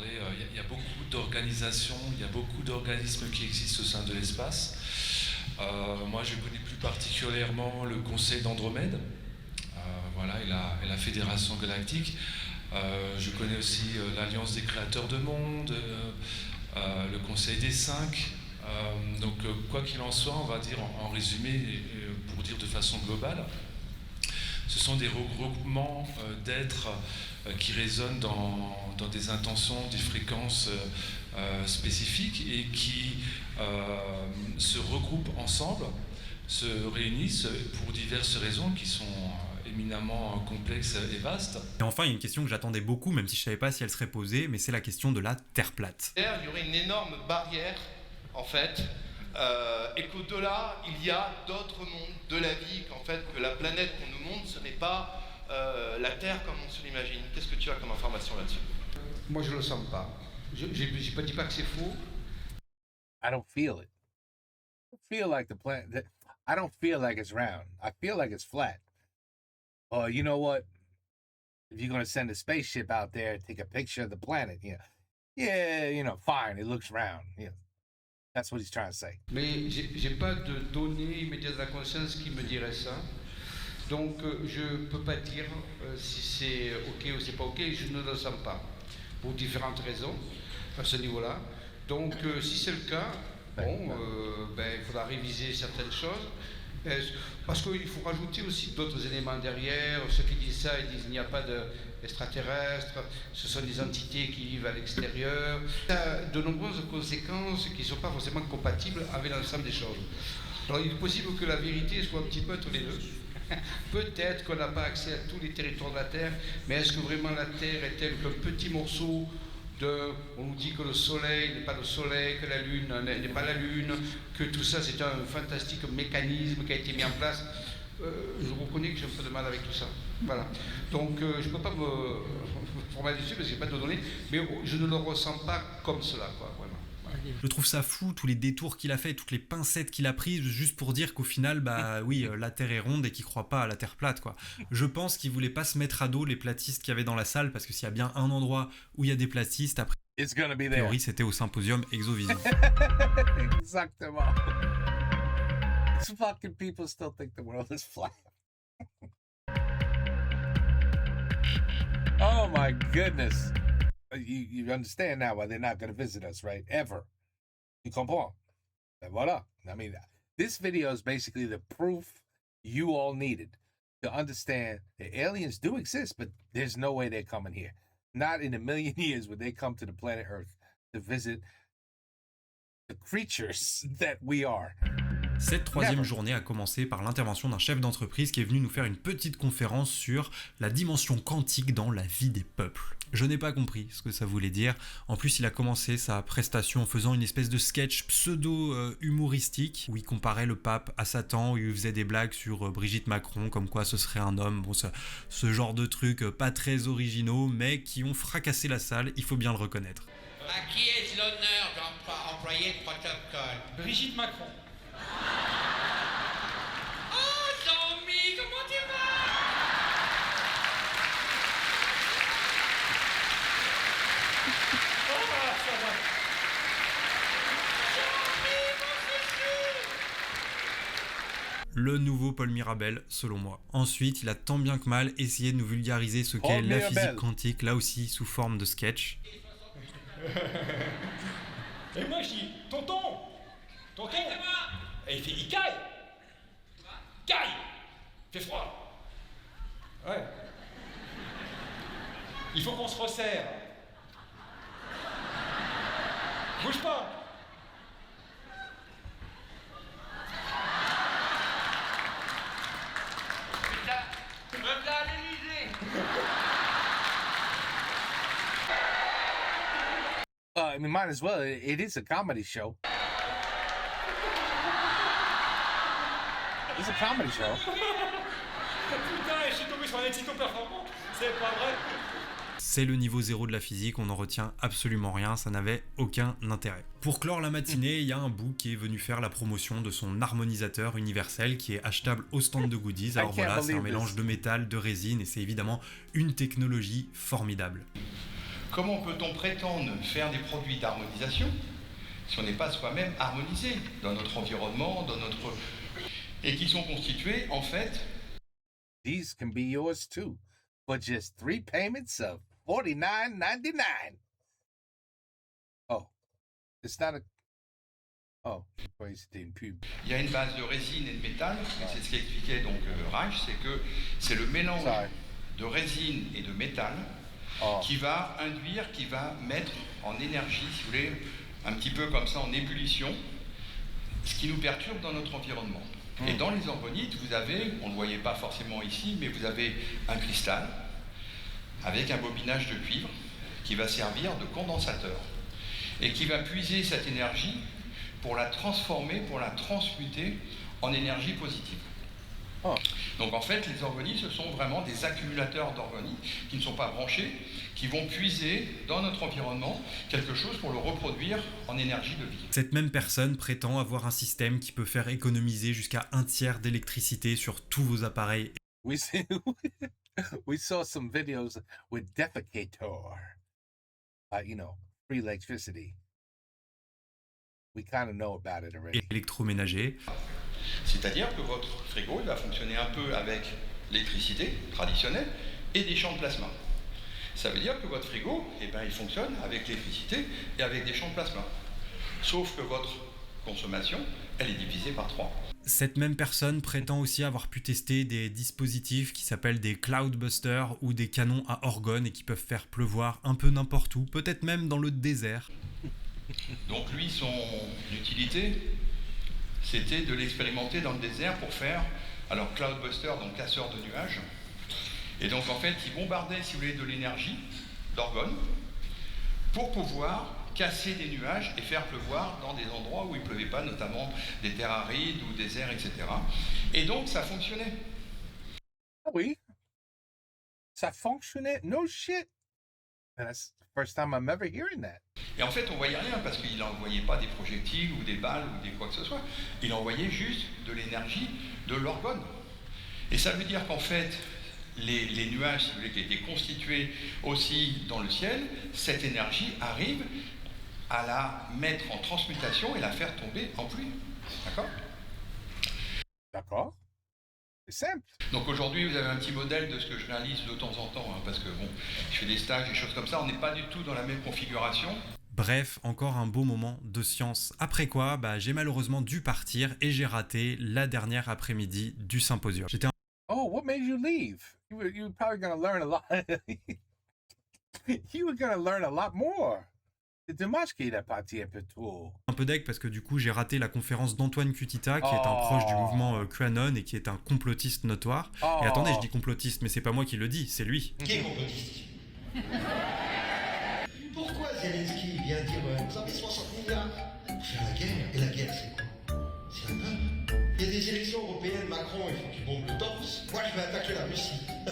Il y a beaucoup d'organisations, il y a beaucoup d'organismes qui existent au sein de l'espace. Moi, je connais plus particulièrement le Conseil d'Andromède, et la Fédération Galactique. Je connais aussi l'Alliance des créateurs de monde, le Conseil des 5. Quoi qu'il en soit, on va dire en résumé, pour dire de façon globale, ce sont des regroupements d'êtres qui résonnent dans des intentions, des fréquences spécifiques et qui se regroupent ensemble, se réunissent pour diverses raisons qui sont éminemment complexes et vastes. Et enfin, il y a une question que j'attendais beaucoup, même si je ne savais pas si elle serait posée, mais c'est la question de la Terre plate. Il y aurait une énorme barrière, en fait, et qu'au-delà, il y a d'autres mondes de la vie, qu'en fait, que la planète qu'on nous montre, ce n'est pas la Terre comme on se l'imagine. Qu'est-ce que tu as comme information là-dessus? Moi, je ne le sens pas. Je ne dis pas que c'est faux. I don't feel it. I don't feel like the planet. I don't feel like it's round. I feel like it's flat. You know what? If you're going to send a spaceship out there, take a picture of the planet, fine, it looks round. That's what he's trying to say. Mais j'ai pas de données immédiates à la conscience qui me diraient ça. Donc je ne peux pas dire si c'est OK ou c'est pas OK, je ne le sens pas, pour différentes raisons à ce niveau-là. Donc si c'est le cas, bon, il faudra réviser certaines choses. Parce qu'il faut rajouter aussi d'autres éléments derrière. Ceux qui disent ça, ils disent qu'il n'y a pas d'extraterrestres, ce sont des entités qui vivent à l'extérieur. Ça a de nombreuses conséquences qui ne sont pas forcément compatibles avec l'ensemble des choses. Alors il est possible que la vérité soit un petit peu entre les deux. Peut-être qu'on n'a pas accès à tous les territoires de la Terre, mais est-ce que vraiment la Terre est-elle qu'un petit morceau on nous dit que le soleil n'est pas le soleil, que la lune n'est pas la lune, que tout ça c'est un fantastique mécanisme qui a été mis en place. Je reconnais que j'ai un peu de mal avec tout ça. Voilà. Donc je ne peux pas me formaliser dessus parce que je n'ai pas de données, mais je ne le ressens pas comme cela, quoi, vraiment. Je trouve ça fou, tous les détours qu'il a fait, toutes les pincettes qu'il a prises, juste pour dire qu'au final, oui, la Terre est ronde et qu'il croit pas à la Terre plate, quoi. Je pense qu'il voulait pas se mettre à dos les platistes qu'il y avait dans la salle, parce que s'il y a bien un endroit où il y a des platistes, après, a priori, c'était au symposium Exovision. Exactement. These fucking people still think the world is flat. Oh my goodness. You understand now why they're not going to visit us, right? Ever. You comprends? And voila. I mean, this video is basically the proof you all needed to understand that aliens do exist, but there's no way they're coming here. Not in a million years would they come to the planet Earth to visit the creatures that we are. Cette troisième journée a commencé par l'intervention d'un chef d'entreprise qui est venu nous faire une petite conférence sur la dimension quantique dans la vie des peuples. Je n'ai pas compris ce que ça voulait dire. En plus, il a commencé sa prestation en faisant une espèce de sketch pseudo-humoristique où il comparait le pape à Satan, où il faisait des blagues sur Brigitte Macron, comme quoi ce serait un homme. Bon, ce genre de trucs pas très originaux, mais qui ont fracassé la salle, il faut bien le reconnaître. À qui est l'honneur d'employer le protocole? Brigitte Macron. Oh, Jean-Mi, comment tu vas? Oh, ça va. Jean-Mi, mon Le nouveau Paul Mirabel, selon moi. Ensuite, il a tant bien que mal essayé de nous vulgariser ce qu'est la physique quantique, là aussi sous forme de sketch. Et moi je dis, tonton, et il fait, il caille, il fait froid. Ouais. Il faut qu'on se resserre. Bouge pas. Putain, me voilà à l'Élysée. I mean, might as well. It is a comedy show. It's a comedy show. Putain, je suis tombé sur un étito performant. C'est pas vrai. C'est le niveau 0 de la physique, on n'en retient absolument rien, ça n'avait aucun intérêt. Pour clore la matinée, il y a un bout qui est venu faire la promotion de son harmonisateur universel qui est achetable au stand de goodies. Alors voilà, c'est un mélange de métal, de résine et c'est évidemment une technologie formidable. Comment peut-on prétendre faire des produits d'harmonisation si on n'est pas soi-même harmonisé dans notre environnement, et qui sont constitués en fait. These can be yours too, for just 3 payments of $49.99. Oh, it's not a. Oh, c'était une pub. Il y a une base de résine et de métal, et c'est ce qu'expliquait donc Reich, c'est que c'est le mélange de résine et de métal qui va induire, qui va mettre en énergie, si vous voulez, un petit peu comme ça en ébullition, ce qui nous perturbe dans notre environnement. Et dans les orgonites, vous avez, on ne le voyait pas forcément ici, mais vous avez un cristal avec un bobinage de cuivre qui va servir de condensateur et qui va puiser cette énergie pour la transformer, pour la transmuter en énergie positive. Donc en fait, les orgonites, ce sont vraiment des accumulateurs d'orgonites qui ne sont pas branchés, qui vont puiser dans notre environnement quelque chose pour le reproduire en énergie de vie. Cette même personne prétend avoir un système qui peut faire économiser jusqu'à 1/3 d'électricité sur tous vos appareils. We saw some videos with defecator, free electricity. We kind of know about it already. Électroménager. C'est-à-dire que votre frigo il va fonctionner un peu avec l'électricité traditionnelle et des champs de plasma. Ça veut dire que votre frigo, il fonctionne avec l'électricité et avec des champs de plasma. Sauf que votre consommation, elle est divisée par 3. Cette même personne prétend aussi avoir pu tester des dispositifs qui s'appellent des cloudbusters ou des canons à orgone et qui peuvent faire pleuvoir un peu n'importe où, peut-être même dans le désert. Donc lui, son utilité, c'était de l'expérimenter dans le désert pour faire, alors cloudbuster, donc casseur de nuages. Et donc en fait, il bombardait, si vous voulez, de l'énergie d'orgone pour pouvoir casser des nuages et faire pleuvoir dans des endroits où il ne pleuvait pas, notamment des terres arides ou déserts, etc. Et donc ça fonctionnait. Ah oui, ça fonctionnait. No shit. That's the first time I'm ever hearing that. Et en fait, on voyait rien parce qu'il n'envoyait pas des projectiles ou des balles ou des quoi que ce soit. Il envoyait juste de l'énergie, de l'orgone. Et ça veut dire qu'en fait, les nuages, si vous voulez, qui étaient constitués aussi dans le ciel, cette énergie arrive à la mettre en transmutation et la faire tomber en pluie. D'accord ? D'accord. C'est simple. Donc aujourd'hui, vous avez un petit modèle de ce que je réalise de temps en temps, hein, parce que bon, je fais des stages, des choses comme ça, on n'est pas du tout dans la même configuration. Bref, encore un beau moment de science. Après quoi, j'ai malheureusement dû partir et j'ai raté la dernière après-midi du symposium. Oh, what made you leave? You were probably going to learn a lot. You were going to learn a lot more. C'est dommage qu'il ait parti un peu trop. Un peu deg parce que du coup j'ai raté la conférence d'Antoine Cutita qui est un proche du mouvement QAnon et qui est un complotiste notoire. Et attendez, je dis complotiste mais c'est pas moi qui le dis, c'est lui. Qui est complotiste? Pourquoi Zelensky vient dire vous avez 60 milliards pour faire la guerre? Et la guerre c'est quoi? C'est la peur. Il y a des élections européennes, Macron il faut qu'il bombe le torse. Moi je vais attaquer la Russie. Ah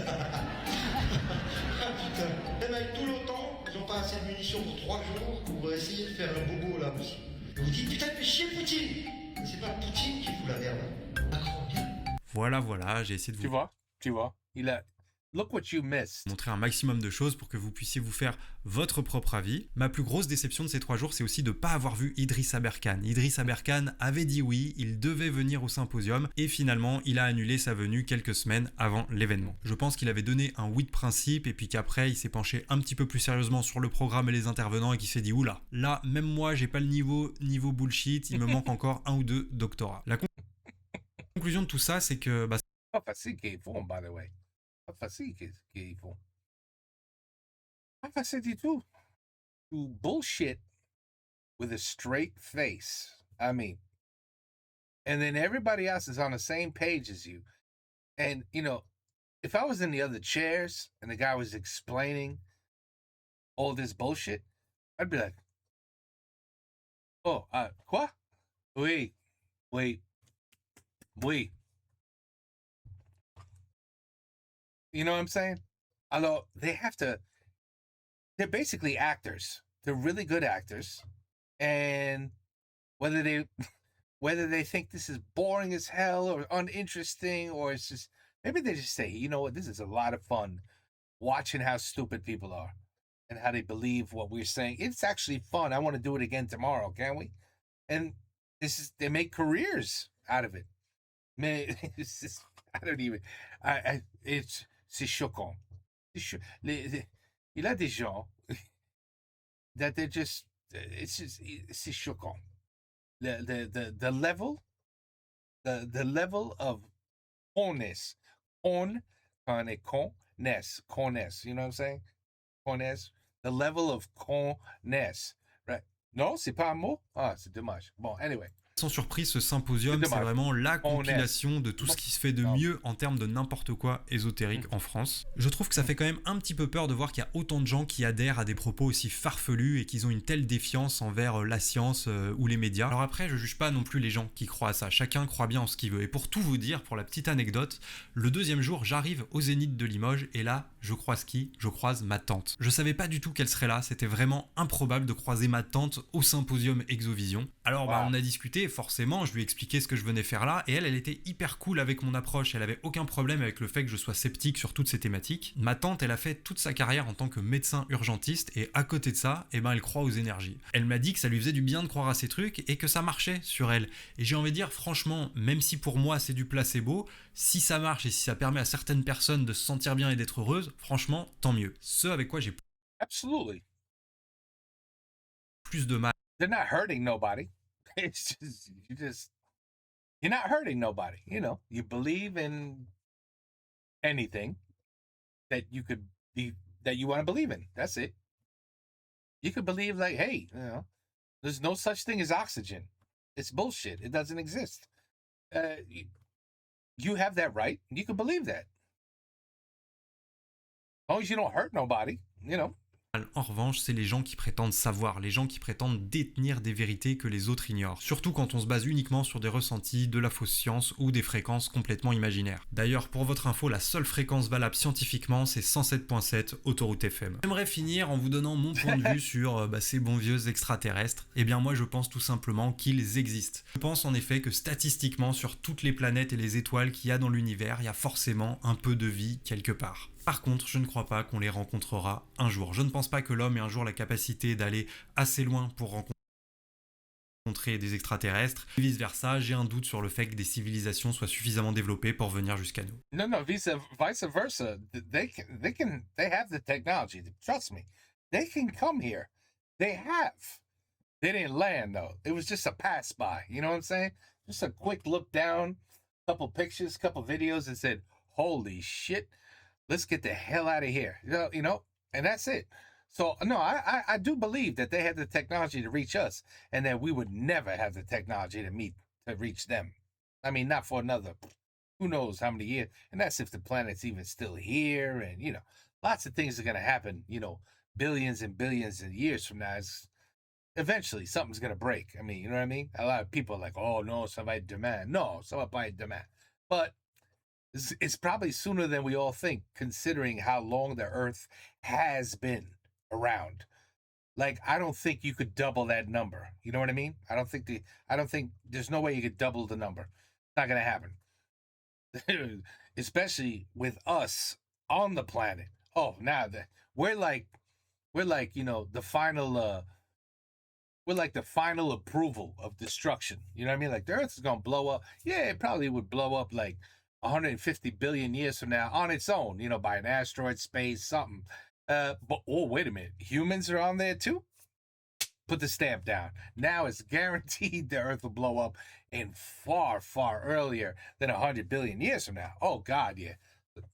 putain, même avec tout l'OTAN, ils n'ont pas assez de munitions pour 3 jours pour essayer de faire un bobo la Russie. Et vous dites putain, fais chier Poutine. Mais c'est pas Poutine qui fout la merde. Macron, viens. Voilà, j'ai essayé de vous... Tu vois, il a... Look what you missed. Montrer un maximum de choses pour que vous puissiez vous faire votre propre avis. Ma plus grosse déception de ces 3 jours, c'est aussi de ne pas avoir vu Idriss Aberkane. Idriss Aberkane avait dit oui, il devait venir au symposium et finalement, il a annulé sa venue quelques semaines avant l'événement. Je pense qu'il avait donné un oui de principe et puis qu'après, il s'est penché un petit peu plus sérieusement sur le programme et les intervenants et qu'il s'est dit oula, là, même moi, j'ai pas le niveau bullshit, il me manque encore 1 ou 2 doctorats. La conclusion de tout ça, c'est que... Pas facile qu'ils font, by the way. Pas facile qu'ils font. Pas facile du tout. To bullshit with a straight face. I mean, and then everybody else is on the same page as you. And, you know, if I was in the other chairs and the guy was explaining all this bullshit, I'd be like, oh, quoi? Oui. You know what I'm saying? Although they're basically actors. They're really good actors. And whether they think this is boring as hell or uninteresting or it's just, maybe they just say, you know what, this is a lot of fun watching how stupid people are and how they believe what we're saying. It's actually fun. I want to do it again tomorrow, can't we? And they make careers out of it. Man, it's just, I don't even, c'est choquant. Il y a des gens that they're just, c'est choquant. The level of connaisse, connaisse, you know what I'm saying? Connaisse, the level of connaisse, right? Non, c'est pas un mot? Ah, c'est dommage. Bon, anyway. Sans surprise, ce symposium, c'est vraiment la compilation de tout ce qui se fait de mieux en termes de n'importe quoi ésotérique en France. Je trouve que ça fait quand même un petit peu peur de voir qu'il y a autant de gens qui adhèrent à des propos aussi farfelus et qu'ils ont une telle défiance envers la science ou les médias. Alors après, je juge pas non plus les gens qui croient à ça. Chacun croit bien en ce qu'il veut. Et pour tout vous dire, pour la petite anecdote, le 2e jour, j'arrive au Zénith de Limoges et là, je croise qui? Je croise ma tante. Je savais pas du tout qu'elle serait là. C'était vraiment improbable de croiser ma tante au symposium Exovision. Alors on a discuté. Forcément, je lui ai expliqué ce que je venais faire là et elle était hyper cool avec mon approche. Elle avait aucun problème avec le fait que je sois sceptique sur toutes ces thématiques. Ma tante, elle a fait toute sa carrière en tant que médecin urgentiste et à côté de ça, elle croit aux énergies. Elle m'a dit que ça lui faisait du bien de croire à ces trucs et que ça marchait sur elle. Et j'ai envie de dire, franchement, même si pour moi c'est du placebo, Si ça marche et si ça permet à certaines personnes de se sentir bien et d'être heureuses, franchement, tant mieux. Ce avec quoi j'ai Absolutely. plus de mal. They're not hurting nobody. It's just, you're not hurting nobody. You know, you believe in anything that you could be, that you want to believe in. That's it. You could believe like, hey, you know, there's no such thing as oxygen. It's bullshit. It doesn't exist. You have that right. You can believe that. As long as you don't hurt nobody, you know. En revanche, c'est les gens qui prétendent savoir, les gens qui prétendent détenir des vérités que les autres ignorent. Surtout quand on se base uniquement sur des ressentis, de la fausse science ou des fréquences complètement imaginaires. D'ailleurs, pour votre info, la seule fréquence valable scientifiquement, c'est 107.7 Autoroute FM. J'aimerais finir en vous donnant mon point de vue sur ces bons vieux extraterrestres. Eh bien moi, je pense tout simplement qu'ils existent. Je pense en effet que statistiquement, sur toutes les planètes et les étoiles qu'il y a dans l'univers, il y a forcément un peu de vie quelque part. Par contre, je ne crois pas qu'on les rencontrera un jour. Je ne pense pas que l'homme ait un jour la capacité d'aller assez loin pour rencontrer des extraterrestres. Vice versa, j'ai un doute sur le fait que des civilisations soient suffisamment développées pour venir jusqu'à nous. No, vice versa. They have the technology. Trust me, they can come here. They have. They didn't land though. It was just a pass by. You know what I'm saying? Just a quick look down, couple pictures, couple videos, and said, "Holy shit, let's get the hell out of here." You know, and that's it. So no, I do believe that they had the technology to reach us, and that we would never have the technology to reach them. I mean, not for another, who knows how many years, and that's if the planet's even still here, and you know, lots of things are gonna happen. You know, billions and billions of years from now. Eventually, something's gonna break. I mean, you know what I mean? A lot of people are like, "Oh no, somebody demand." No, somebody demand, but it's probably sooner than we all think, considering how long the Earth has been around. Like, I don't think you could double that number. You know what I mean? I don't think there's no way you could double the number. It's not gonna happen. Especially with us on the planet. Oh, now that we're like, you know, the final we're like the final approval of destruction. You know what I mean? Like, the Earth is gonna blow up. Yeah, it probably would blow up like 150 billion years from now on its own, you know, by an asteroid, space, something. But oh, wait a minute, humans are on there too? Put the stamp down. Now it's guaranteed the Earth will blow up in far, far earlier than 100 billion years from now. Oh God, yeah.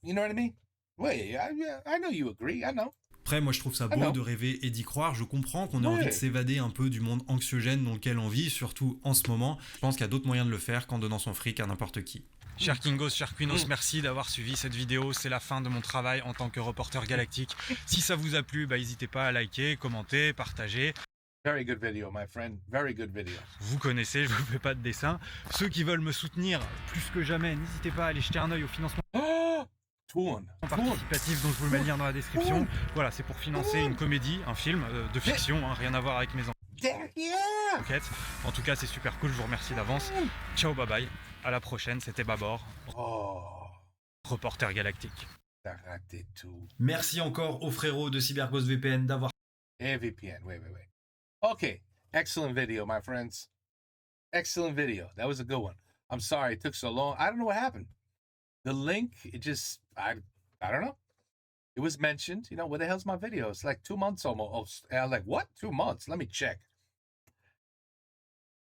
You know what I mean? Well, yeah, I know you agree, I know. Après, moi je trouve ça beau de rêver et d'y croire. Je comprends qu'on ait envie de s'évader un peu du monde anxiogène dans lequel on vit, surtout en ce moment. Je pense qu'il y a d'autres moyens de le faire qu'en donnant son fric à n'importe qui. Cher Kingos, cher Quinos, merci d'avoir suivi cette vidéo. C'est la fin de mon travail en tant que reporter galactique. Si ça vous a plu, n'hésitez pas à liker, commenter, partager. Very good video, my friend. Very good video. Vous connaissez, je ne vous fais pas de dessin. Ceux qui veulent me soutenir plus que jamais, n'hésitez pas à aller jeter un œil au financement participatif dont je vous le mets le lien dans la description. Voilà, c'est pour financer une comédie, un film de fiction, hein, rien à voir avec mes enquêtes. En tout cas, c'est super cool, je vous remercie d'avance. Ciao, bye bye. À la prochaine, c'était Babor, reporter galactique. Merci encore aux frérots de CyberGhost VPN d'avoir... VPN, wait. Okay, excellent video, my friends. Excellent video. That was a good one. I'm sorry it took so long. I don't know what happened. The link, it just, I don't know. It was mentioned, you know, where the hell's my video? It's like 2 months almost. And I'm like, what? 2 months? Let me check.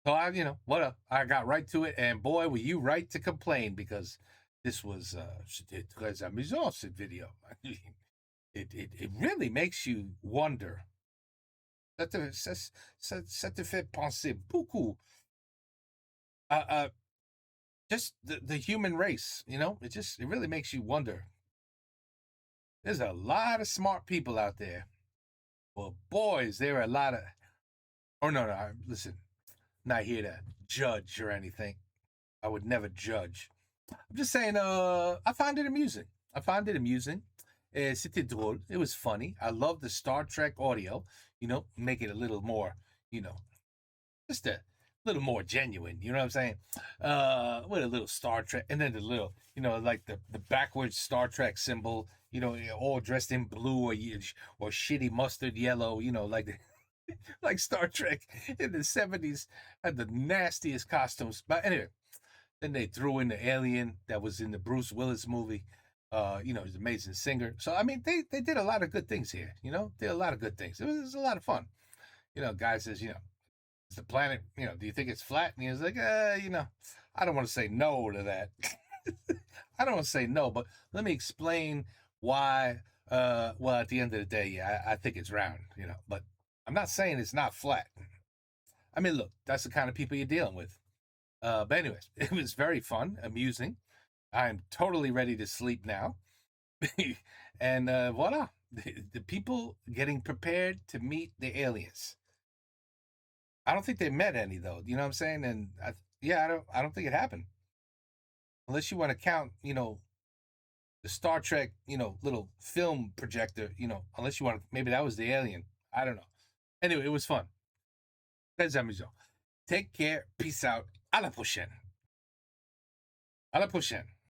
So what up? I got right to it, and boy, were you right to complain, because this was c'était très amusant, cette video. It really makes you wonder. Ça te fait penser beaucoup. Just the human race, you know? It really makes you wonder. There's a lot of smart people out there. Well, boys, there are a lot of... Oh, no, listen. Not here to judge or anything. I would never judge. I'm just saying, I find it amusing. C'était drôle. It was funny. I love the Star Trek audio. You know, make it a little more, you know, just a little more genuine. You know what I'm saying? With a little Star Trek, and then the little, you know, like the backwards Star Trek symbol. You know, all dressed in blue or shitty mustard yellow. You know, like like Star Trek in the 70s had the nastiest costumes. But anyway, Then they threw in the alien that was in the Bruce Willis movie. You know, he's an amazing singer. So, I mean, they did a lot of good things here, you know? Did a lot of good things. It was a lot of fun. You know, guy says, you know, is the planet, you know, do you think it's flat? And he was like, you know, I don't want to say no to that. I don't want to say no, but let me explain why. Well, at the end of the day, yeah, I think it's round, you know, but I'm not saying it's not flat. I mean, look, that's the kind of people you're dealing with. But anyways, it was very fun, amusing. I'm totally ready to sleep now. And voila, the people getting prepared to meet the aliens. I don't think they met any, though. You know what I'm saying? And I don't think it happened. Unless you want to count, you know, the Star Trek, you know, little film projector, you know, unless you want to, maybe that was the alien. I don't know. Anyway, it was fun. Les amis, take care. Peace out. À la prochaine. À la prochaine.